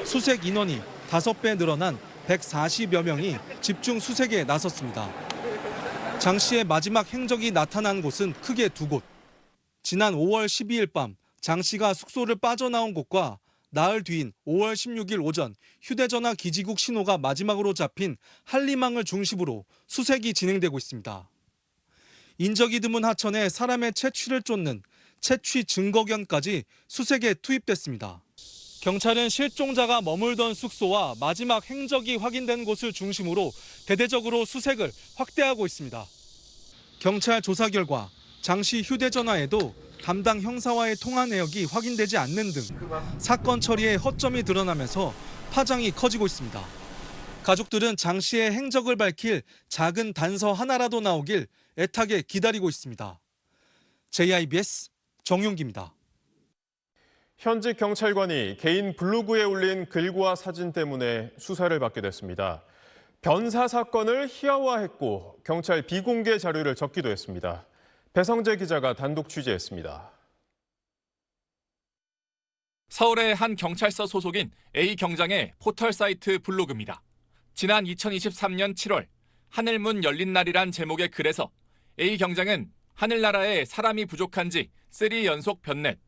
수색 인원이 5배 늘어난 140여 명이 집중 수색에 나섰습니다. 장 씨의 마지막 행적이 나타난 곳은 크게 두 곳. 지난 5월 12일 밤 장 씨가 숙소를 빠져나온 곳과 나흘 뒤인 5월 16일 오전 휴대전화 기지국 신호가 마지막으로 잡힌 한리망을 중심으로 수색이 진행되고 있습니다. 인적이 드문 하천에 사람의 채취를 쫓는 채취 증거견까지 수색에 투입됐습니다. 경찰은 실종자가 머물던 숙소와 마지막 행적이 확인된 곳을 중심으로 대대적으로 수색을 확대하고 있습니다. 경찰 조사 결과 장 씨 휴대전화에도 담당 형사와의 통화 내역이 확인되지 않는 등 사건 처리에 허점이 드러나면서 파장이 커지고 있습니다. 가족들은 장 씨의 행적을 밝힐 작은 단서 하나라도 나오길 애타게 기다리고 있습니다. JIBS 정윤기입니다. 현직 경찰관이 개인 블로그에 올린 글과 사진 때문에 수사를 받게 됐습니다. 변사 사건을 희화화했고 경찰 비공개 자료를 적기도 했습니다. 배성재 기자가 단독 취재했습니다. 서울의 한 경찰서 소속인 A 경장의 포털 사이트 블로그입니다. 지난 2023년 7월 하늘문 열린 날이란 제목의 글에서 A 경장은 하늘나라에 사람이 부족한지 3 연속 변넷,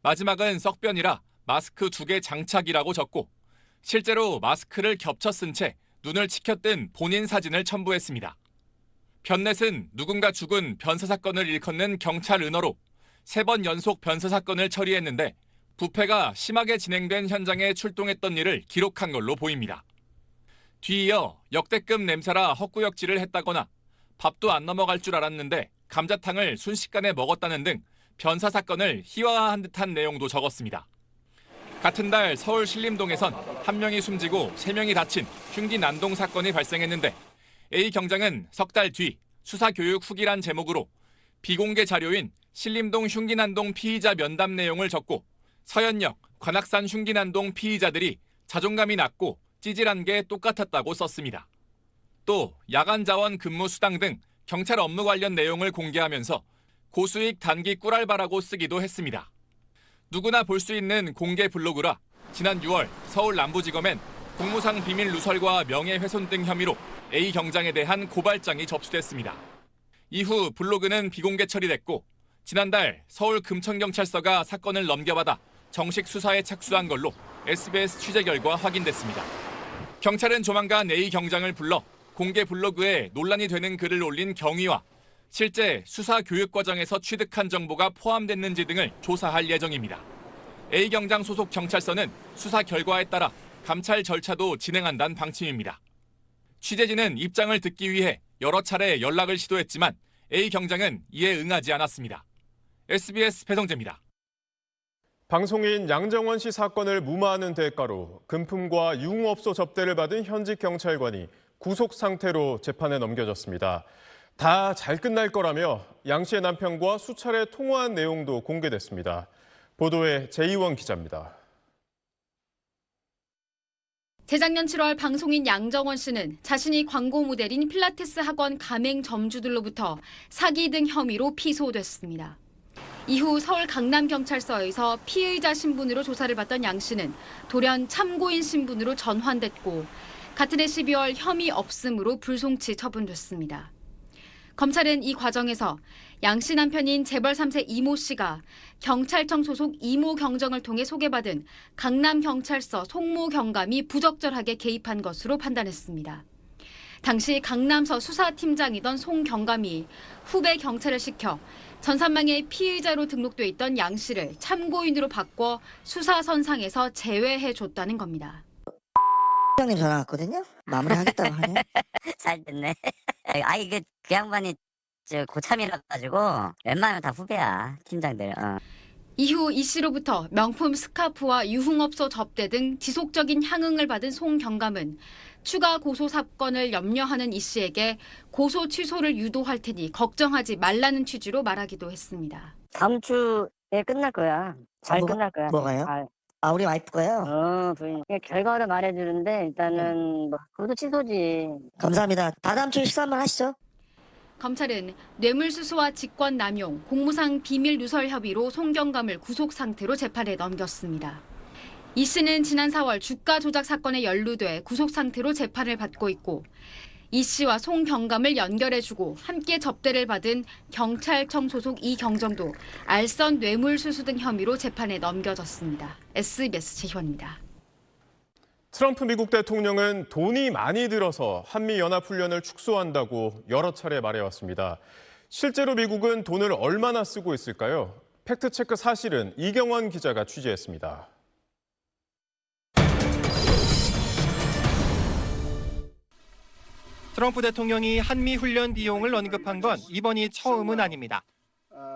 마지막은 썩변이라 마스크 2개 장착이라고 적고 실제로 마스크를 겹쳐 쓴 채 눈을 치켜뜬 본인 사진을 첨부했습니다. 변넷은 누군가 죽은 변사 사건을 일컫는 경찰 은어로 3번 연속 변사 사건을 처리했는데 부패가 심하게 진행된 현장에 출동했던 일을 기록한 걸로 보입니다. 뒤이어 역대급 냄새라 헛구역질을 했다거나 밥도 안 넘어갈 줄 알았는데 감자탕을 순식간에 먹었다는 등 변사 사건을 희화화한 듯한 내용도 적었습니다. 같은 달 서울 신림동에선 1명이 숨지고 3명이 다친 흉기 난동 사건이 발생했는데 A 경장은 석 달 뒤 수사 교육 후기란 제목으로 비공개 자료인 신림동 흉기 난동 피의자 면담 내용을 적고 서현역, 관악산 흉기 난동 피의자들이 자존감이 낮고 찌질한 게 똑같았다고 썼습니다. 또 야간 자원 근무 수당 등 경찰 업무 관련 내용을 공개하면서 고수익 단기 꿀알바라고 쓰기도 했습니다. 누구나 볼 수 있는 공개 블로그라 지난 6월 서울 남부지검엔 공무상 비밀 누설과 명예훼손 등 혐의로 A 경장에 대한 고발장이 접수됐습니다. 이후 블로그는 비공개 처리됐고 지난달 서울 금천경찰서가 사건을 넘겨받아 정식 수사에 착수한 걸로 SBS 취재 결과 확인됐습니다. 경찰은 조만간 A 경장을 불러 공개 블로그에 논란이 되는 글을 올린 경위와 실제 수사 교육 과정에서 취득한 정보가 포함됐는지 등을 조사할 예정입니다. A 경장 소속 경찰서는 수사 결과에 따라 감찰 절차도 진행한다는 방침입니다. 취재진은 입장을 듣기 위해 여러 차례 연락을 시도했지만 A 경장은 이에 응하지 않았습니다. SBS 배성재입니다. 방송인 양정원 씨 사건을 무마하는 대가로 금품과 유흥업소 접대를 받은 현직 경찰관이 구속 상태로 재판에 넘겨졌습니다. 다 잘 끝날 거라며 양 씨의 남편과 수차례 통화한 내용도 공개됐습니다. 보도에 제이원 기자입니다. 재작년 7월 방송인 양정원 씨는 자신이 광고 모델인 필라테스 학원 가맹점주들로부터 사기 등 혐의로 피소됐습니다. 이후 서울 강남경찰서에서 피의자 신분으로 조사를 받던 양 씨는 돌연 참고인 신분으로 전환됐고 같은 해 12월 혐의 없음으로 불송치 처분됐습니다. 검찰은 이 과정에서 양 씨 남편인 재벌 3세 이모 씨가 경찰청 소속 이모 경정을 통해 소개받은 강남경찰서 송모 경감이 부적절하게 개입한 것으로 판단했습니다. 당시 강남서 수사팀장이던 송 경감이 후배 경찰을 시켜 전산망에 피의자로 등록돼 있던 양 씨를 참고인으로 바꿔 수사선상에서 제외해줬다는 겁니다. 형님 전화 왔거든요. 마무리하겠다고 하네. 잘 됐네. 아이 그 양반이 고참이라 가지고 웬만하면 다 후배야 팀장들. 이후 이 씨로부터 명품 스카프와 유흥업소 접대 등 지속적인 향응을 받은 송 경감은 추가 고소 사건을 염려하는 이 씨에게 고소 취소를 유도할 테니 걱정하지 말라는 취지로 말하기도 했습니다. 다음 주에 끝날 거야. 잘 끝날 거야. 뭐가요? 아, 우리 와이프가요? 부인. 결과를 말해주는데 일단은 뭐 그것도 취소지. 감사합니다. 다다음 주에 식사 한번 하시죠. 검찰은 뇌물수수와 직권남용, 공무상 비밀 누설 협의로 송 경감을 구속 상태로 재판에 넘겼습니다. 이 씨는 지난 4월 주가 조작 사건에 연루돼 구속 상태로 재판을 받고 있고 이 씨와 송경감을 연결해주고 함께 접대를 받은 경찰청 소속 이경정도 알선 뇌물수수 등 혐의로 재판에 넘겨졌습니다. SBS 최희원입니다. 트럼프 미국 대통령은 돈이 많이 들어서 한미연합훈련을 축소한다고 여러 차례 말해왔습니다. 실제로 미국은 돈을 얼마나 쓰고 있을까요? 팩트체크 사실은 이경원 기자가 취재했습니다. 트럼프 대통령이 한미훈련 비용을 언급한 건 이번이 처음은 아닙니다.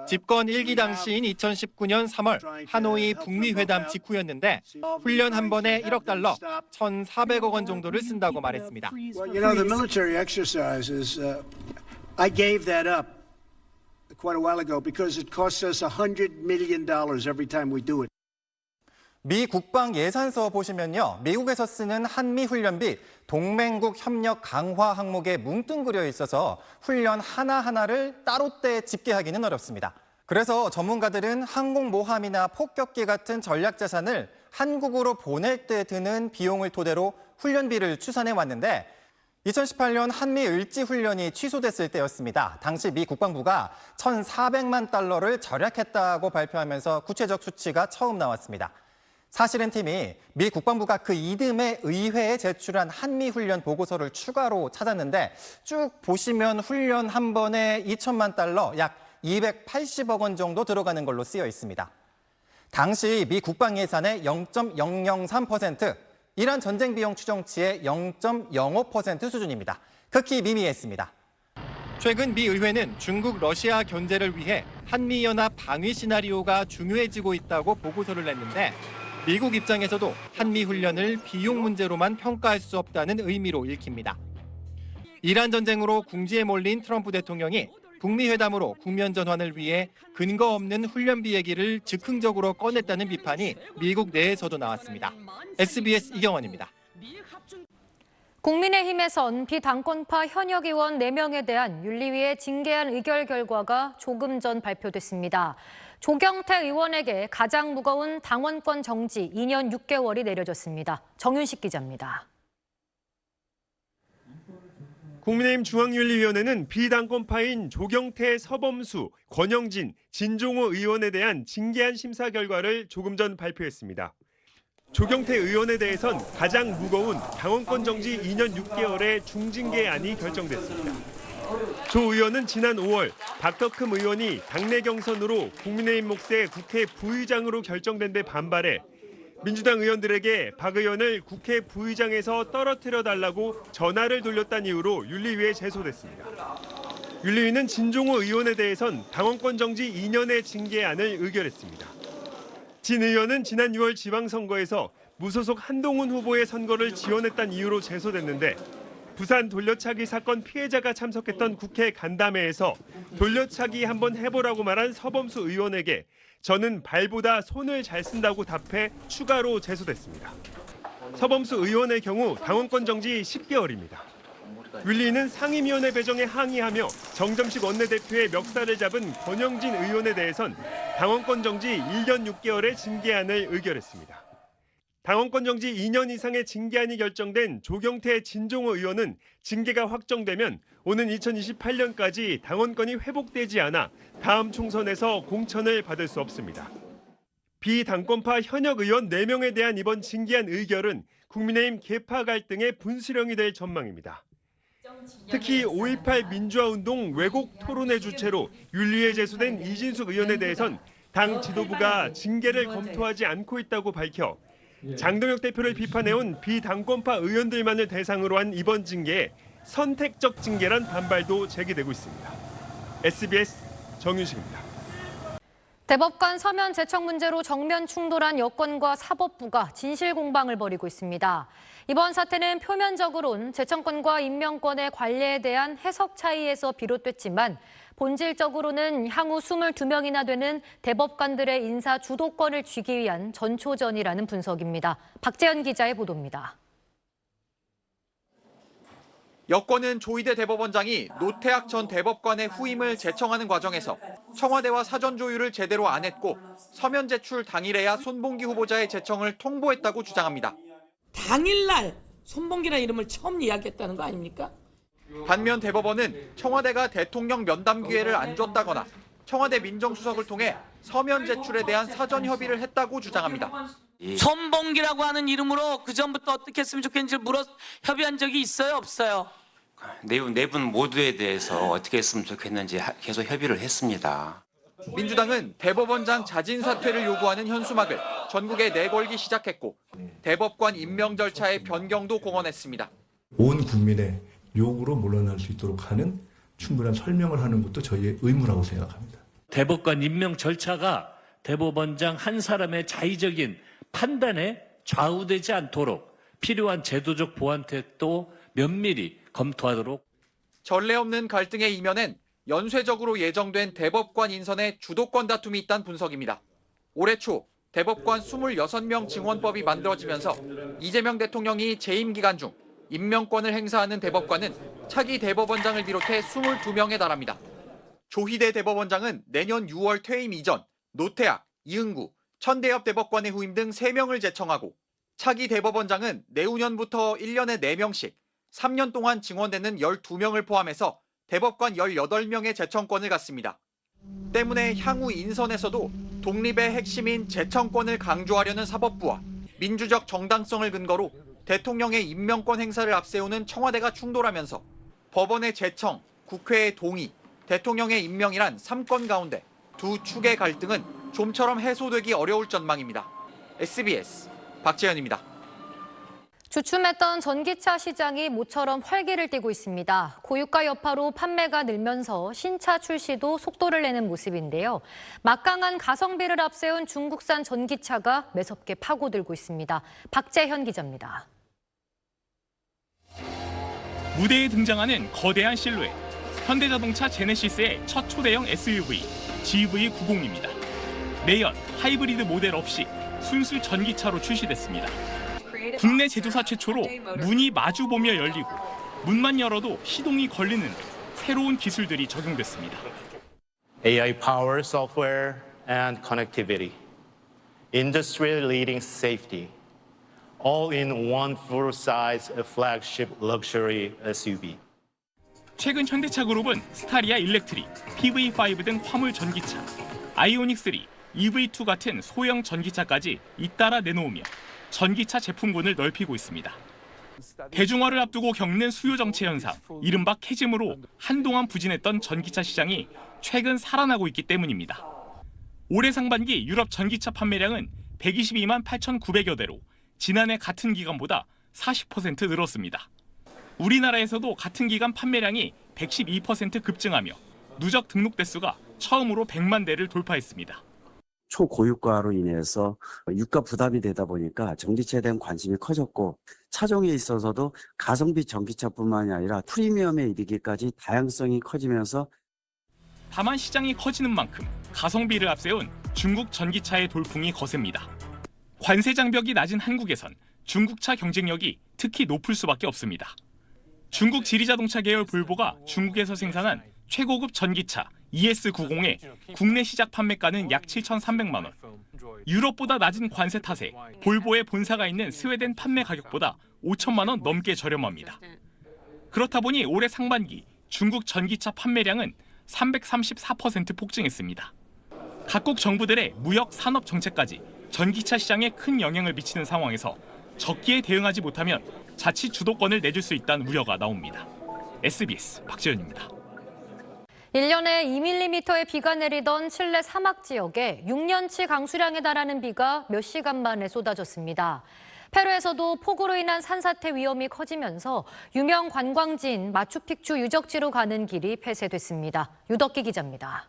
집권 1기 당시인 2019년 3월 하노이 북미 회담 직후였는데 훈련 한 번에 1억 달러, 1,400억 원 정도를 쓴다고 말했습니다. Well, the military exercises, I gave that up quite a while ago because it costs us $100 million every time we do it. 미 국방 예산서 보시면요. 미국에서 쓰는 한미 훈련비 동맹국 협력 강화 항목에 뭉뚱그려 있어서 훈련 하나하나를 따로떼 집계하기는 어렵습니다. 그래서 전문가들은 항공모함이나 폭격기 같은 전략 자산을 한국으로 보낼 때 드는 비용을 토대로 훈련비를 추산해 왔는데 2018년 한미 을지훈련이 취소됐을 때였습니다. 당시 미 국방부가 1,400만 달러를 절약했다고 발표하면서 구체적 수치가 처음 나왔습니다. 사실은 팀이 미 국방부가 그 이듬해 의회에 제출한 한미훈련 보고서를 추가로 찾았는데 쭉 보시면 훈련 한 번에 2천만 달러, 약 280억 원 정도 들어가는 걸로 쓰여 있습니다. 당시 미 국방 예산의 0.003%, 이란 전쟁 비용 추정치의 0.05% 수준입니다. 극히 미미했습니다. 최근 미 의회는 중국, 러시아 견제를 위해 한미연합 방위 시나리오가 중요해지고 있다고 보고서를 냈는데 미국 입장에서도 한미훈련을 비용 문제로만 평가할 수 없다는 의미로 읽힙니다. 이란 전쟁으로 궁지에 몰린 트럼프 대통령이 북미 회담으로 국면 전환을 위해 근거 없는 훈련비 얘기를 즉흥적으로 꺼냈다는 비판이 미국 내에서도 나왔습니다. SBS 이경원입니다. 국민의힘에선 비당권파 현역 의원 4명에 대한 윤리위의 징계안 의결 결과가 조금 전 발표됐습니다. 조경태 의원에게 가장 무거운 당원권 정지 2년 6개월이 내려졌습니다. 정윤식 기자입니다. 국민의힘 중앙윤리위원회는 비당권파인 조경태, 서범수, 권영진, 진종호 의원에 대한 징계안 심사 결과를 조금 전 발표했습니다. 조경태 의원에 대해선 가장 무거운 당원권 정지 2년 6개월의 중징계안이 결정됐습니다. 조 의원은 지난 5월 박덕흠 의원이 당내 경선으로 국민의힘 몫의 국회 부의장으로 결정된 데 반발해 민주당 의원들에게 박 의원을 국회 부의장에서 떨어뜨려 달라고 전화를 돌렸다는 이유로 윤리위에 제소됐습니다. 윤리위는 진종호 의원에 대해선 당원권 정지 2년의 징계안을 의결했습니다. 진 의원은 지난 6월 지방선거에서 무소속 한동훈 후보의 선거를 지원했다는 이유로 제소됐는데 부산 돌려차기 사건 피해자가 참석했던 국회 간담회에서 돌려차기 한번 해보라고 말한 서범수 의원에게 저는 발보다 손을 잘 쓴다고 답해 추가로 제소됐습니다. 서범수 의원의 경우 당원권 정지 10개월입니다. 윤리위는 상임위원회 배정에 항의하며 정점식 원내대표의 멱살을 잡은 권영진 의원에 대해선 당원권 정지 1년 6개월의 징계안을 의결했습니다. 당원권 정지 2년 이상의 징계안이 결정된 조경태, 진종호 의원은 징계가 확정되면 오는 2028년까지 당원권이 회복되지 않아 다음 총선에서 공천을 받을 수 없습니다. 비당권파 현역 의원 4명에 대한 이번 징계안 의결은 국민의힘 계파 갈등의 분수령이 될 전망입니다. 특히 5.18 민주화운동 왜곡 토론회 주체로 윤리위에 제소된 이진숙 의원에 대해선 당 지도부가 징계를 검토하지 않고 있다고 밝혀 장동혁 대표를 비판해온 비당권파 의원들만을 대상으로 한 이번 징계에 선택적 징계란 반발도 제기되고 있습니다. SBS 정윤식입니다. 대법관 서면 제청 문제로 정면 충돌한 여권과 사법부가 진실 공방을 벌이고 있습니다. 이번 사태는 표면적으론 제청권과 임명권의 관례에 대한 해석 차이에서 비롯됐지만 본질적으로는 향후 22명이나 되는 대법관들의 인사 주도권을 쥐기 위한 전초전이라는 분석입니다. 박재현 기자의 보도입니다. 여권은 조희대 대법원장이 노태학 전 대법관의 후임을 제청하는 과정에서 청와대와 사전 조율을 제대로 안 했고 서면 제출 당일에야 손봉기 후보자의 제청을 통보했다고 주장합니다. 당일날 손봉기라는 이름을 처음 이야기했다는 거 아닙니까? 반면 대법원은 청와대가 대통령 면담 기회를 안 줬다거나 청와대 민정수석을 통해 서면 제출에 대한 사전 협의를 했다고 주장합니다. 손봉기라고 하는 이름으로 그전부터 어떻게 했으면 좋겠는지 협의한 적이 있어요, 없어요? 네 분 모두에 대해서 어떻게 했으면 좋겠는지 계속 협의를 했습니다. 민주당은 대법원장 자진 사퇴를 요구하는 현수막을 전국에 내걸기 시작했고 대법관 임명 절차의 변경도 공언했습니다. 온 국민의 요구로 물러날 수 있도록 하는 충분한 설명을 하는 것도 저희의 의무라고 생각합니다. 대법관 임명 절차가 대법원장 한 사람의 자의적인 판단에 좌우되지 않도록 필요한 제도적 보완책도 면밀히 검토하도록. 전례 없는 갈등의 이면엔 연쇄적으로 예정된 대법관 인선의 주도권 다툼이 있다는 분석입니다. 올해 초 대법관 26명 증원법이 만들어지면서 이재명 대통령이 재임 기간 중 임명권을 행사하는 대법관은 차기 대법원장을 비롯해 22명에 달합니다. 조희대 대법원장은 내년 6월 퇴임 이전 노태학, 이응구, 천대엽 대법관의 후임 등 3명을 제청하고 차기 대법원장은 내후년부터 1년에 4명씩 3년 동안 증원되는 12명을 포함해서 대법관 18명의 제청권을 갖습니다. 때문에 향후 인선에서도 독립의 핵심인 제청권을 강조하려는 사법부와 민주적 정당성을 근거로 대통령의 임명권 행사를 앞세우는 청와대가 충돌하면서 법원의 제청, 국회의 동의, 대통령의 임명이란 3권 가운데 두 축의 갈등은 좀처럼 해소되기 어려울 전망입니다. SBS 박재현입니다. 주춤했던 전기차 시장이 모처럼 활기를 띠고 있습니다. 고유가 여파로 판매가 늘면서 신차 출시도 속도를 내는 모습인데요. 막강한 가성비를 앞세운 중국산 전기차가 매섭게 파고들고 있습니다. 박재현 기자입니다. 무대에 등장하는 거대한 실루엣. 현대자동차 제네시스의 첫 초대형 SUV GV90입니다. 내연 하이브리드 모델 없이 순수 전기차로 출시됐습니다. 국내 제조사 최초로 문이 마주보며 열리고 문만 열어도 시동이 걸리는 등 새로운 기술들이 적용됐습니다. AI power software and connectivity, industry-leading safety, all in one full-size flagship luxury SUV. 최근 현대차 그룹은 스타리아 일렉트릭, PV5 등 화물 전기차, 아이오닉3, EV2 같은 소형 전기차까지 잇따라 내놓으며 전기차 제품군을 넓히고 있습니다. 대중화를 앞두고 겪는 수요 정체 현상, 이른바 캐즘으로 한동안 부진했던 전기차 시장이 최근 살아나고 있기 때문입니다. 올해 상반기 유럽 전기차 판매량은 122만 8,900여 대로 지난해 같은 기간보다 40% 늘었습니다. 우리나라에서도 같은 기간 판매량이 112% 급증하며 누적 등록 대수가 처음으로 100만 대를 돌파했습니다. 초고유가로 인해서 유가 부담이 되다 보니까 전기차에 대한 관심이 커졌고 차종에 있어서도 가성비 전기차뿐만이 아니라 프리미엄에 이르기까지 다양성이 커지면서 다만 시장이 커지는 만큼 가성비를 앞세운 중국 전기차의 돌풍이 거셉니다. 관세 장벽이 낮은 한국에선 중국차 경쟁력이 특히 높을 수밖에 없습니다. 중국 지리자동차 계열 볼보가 중국에서 생산한 최고급 전기차 ES90의 국내 시작 판매가는 약 7,300만 원. 유럽보다 낮은 관세 탓에 볼보의 본사가 있는 스웨덴 판매 가격보다 5천만 원 넘게 저렴합니다. 그렇다 보니 올해 상반기 중국 전기차 판매량은 334% 폭증했습니다. 각국 정부들의 무역 산업 정책까지 전기차 시장에 큰 영향을 미치는 상황에서 적기에 대응하지 못하면 자칫 주도권을 내줄 수 있다는 우려가 나옵니다. SBS 박지현입니다. 1년에 2mm의 비가 내리던 칠레 사막 지역에 6년치 강수량에 달하는 비가 몇 시간 만에 쏟아졌습니다. 페루에서도 폭우로 인한 산사태 위험이 커지면서 유명 관광지인 마추픽추 유적지로 가는 길이 폐쇄됐습니다. 유덕기 기자입니다.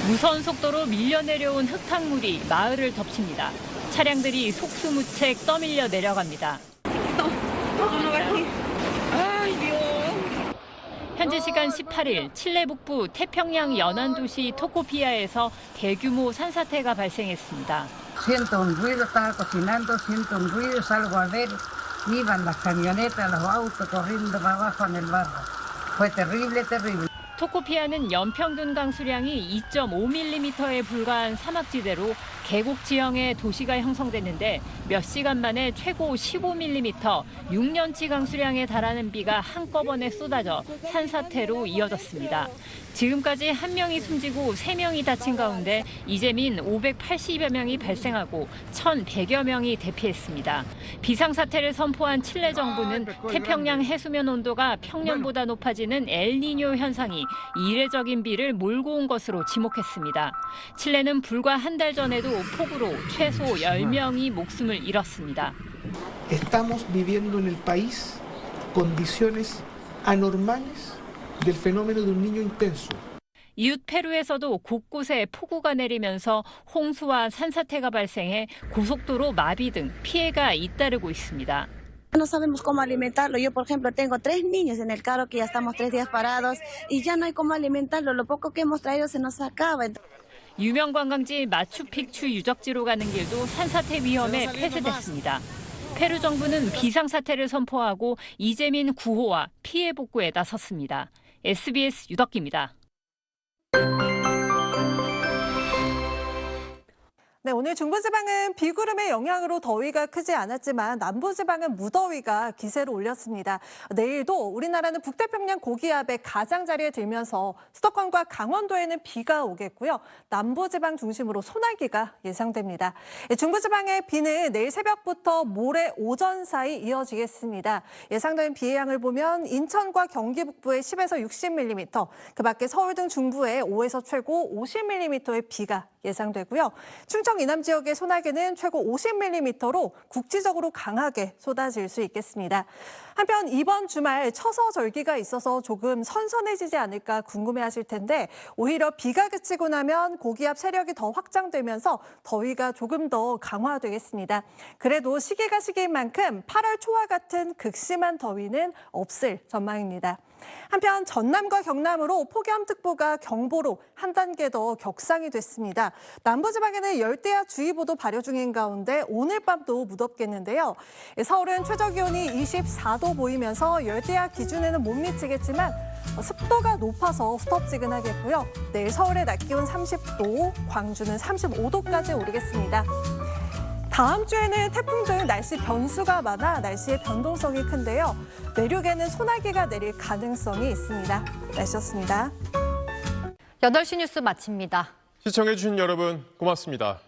무서운 속도로 밀려 내려온 흙탕물이 마을을 덮칩니다. 차량들이 속수무책 떠밀려 내려갑니다. 현지 시간 18일 칠레 북부 태평양 연안 도시 토코피아에서 대규모 산사태가 발생했습니다. Siento un ruido, estaba cocinando, siento un ruido, salgo a ver, iban las camionetas, los autos corriendo para abajo en el barro. Fue terrible, terrible. 토코피아는 연평균 강수량이 2.5mm에 불과한 사막지대로 계곡 지형에 도시가 형성됐는데 몇 시간 만에 최고 15mm, 6년치 강수량에 달하는 비가 한꺼번에 쏟아져 산사태로 이어졌습니다. 지금까지 1명이 숨지고 3명이 다친 가운데 이재민 580여 명이 발생하고 1,100여 명이 대피했습니다. 비상사태를 선포한 칠레 정부는 태평양 해수면 온도가 평년보다 높아지는 엘니뇨 현상이 이례적인 비를 몰고 온 것으로 지목했습니다. 칠레는 불과 한 달 전에도 폭우로 최소 10명이 목숨을 잃었습니다. Estamos viviendo en el país condiciones anormales del fenómeno de un niño intenso. 이웃 페루에서도 곳곳에 폭우가 내리면서 홍수와 산사태가 발생해 고속도로 마비 등 피해가 잇따르고 있습니다. No sabemos cómo alimentarlo. Yo, por ejemplo, tengo 3 niños en el carro que ya estamos 3 días parados y ya no hay cómo alimentarlo. Lo poco que hemos traído se nos acaba. 유명 관광지 마추픽추 유적지로 가는 길도 산사태 위험에 폐쇄됐습니다. 페루 정부는 비상사태를 선포하고 이재민 구호와 피해 복구에 나섰습니다. SBS 유덕기입니다. 네, 오늘 중부지방은 비구름의 영향으로 더위가 크지 않았지만 남부지방은 무더위가 기세를 올렸습니다. 내일도 우리나라는 북태평양 고기압의 가장자리에 들면서 수도권과 강원도에는 비가 오겠고요. 남부지방 중심으로 소나기가 예상됩니다. 중부지방의 비는 내일 새벽부터 모레 오전 사이 이어지겠습니다. 예상되는 비의 양을 보면 인천과 경기 북부에 10에서 60mm, 그 밖에 서울 등 중부에 5에서 최고 50mm의 비가 예상되고요. 충청 이남 지역의 소나기는 최고 50mm로 국지적으로 강하게 쏟아질 수 있겠습니다. 한편 이번 주말 처서절기가 있어서 조금 선선해지지 않을까 궁금해하실 텐데 오히려 비가 그치고 나면 고기압 세력이 더 확장되면서 더위가 조금 더 강화되겠습니다. 그래도 시기가 시기인 만큼 8월 초와 같은 극심한 더위는 없을 전망입니다. 한편 전남과 경남으로 폭염특보가 경보로 한 단계 더 격상이 됐습니다. 남부지방에는 열대야주의보도 발효 중인 가운데 오늘 밤도 무덥겠는데요. 서울은 최저기온이 24도 보이면서 열대야 기준에는 못 미치겠지만 습도가 높아서 후텁지근하겠고요. 내일 서울의 낮 기온 30도, 광주는 35도까지 오르겠습니다. 다음 주에는 태풍 등 날씨 변수가 많아 날씨의 변동성이 큰데요. 내륙에는 소나기가 내릴 가능성이 있습니다. 날씨였습니다. 8시 뉴스 마칩니다. 시청해주신 여러분 고맙습니다.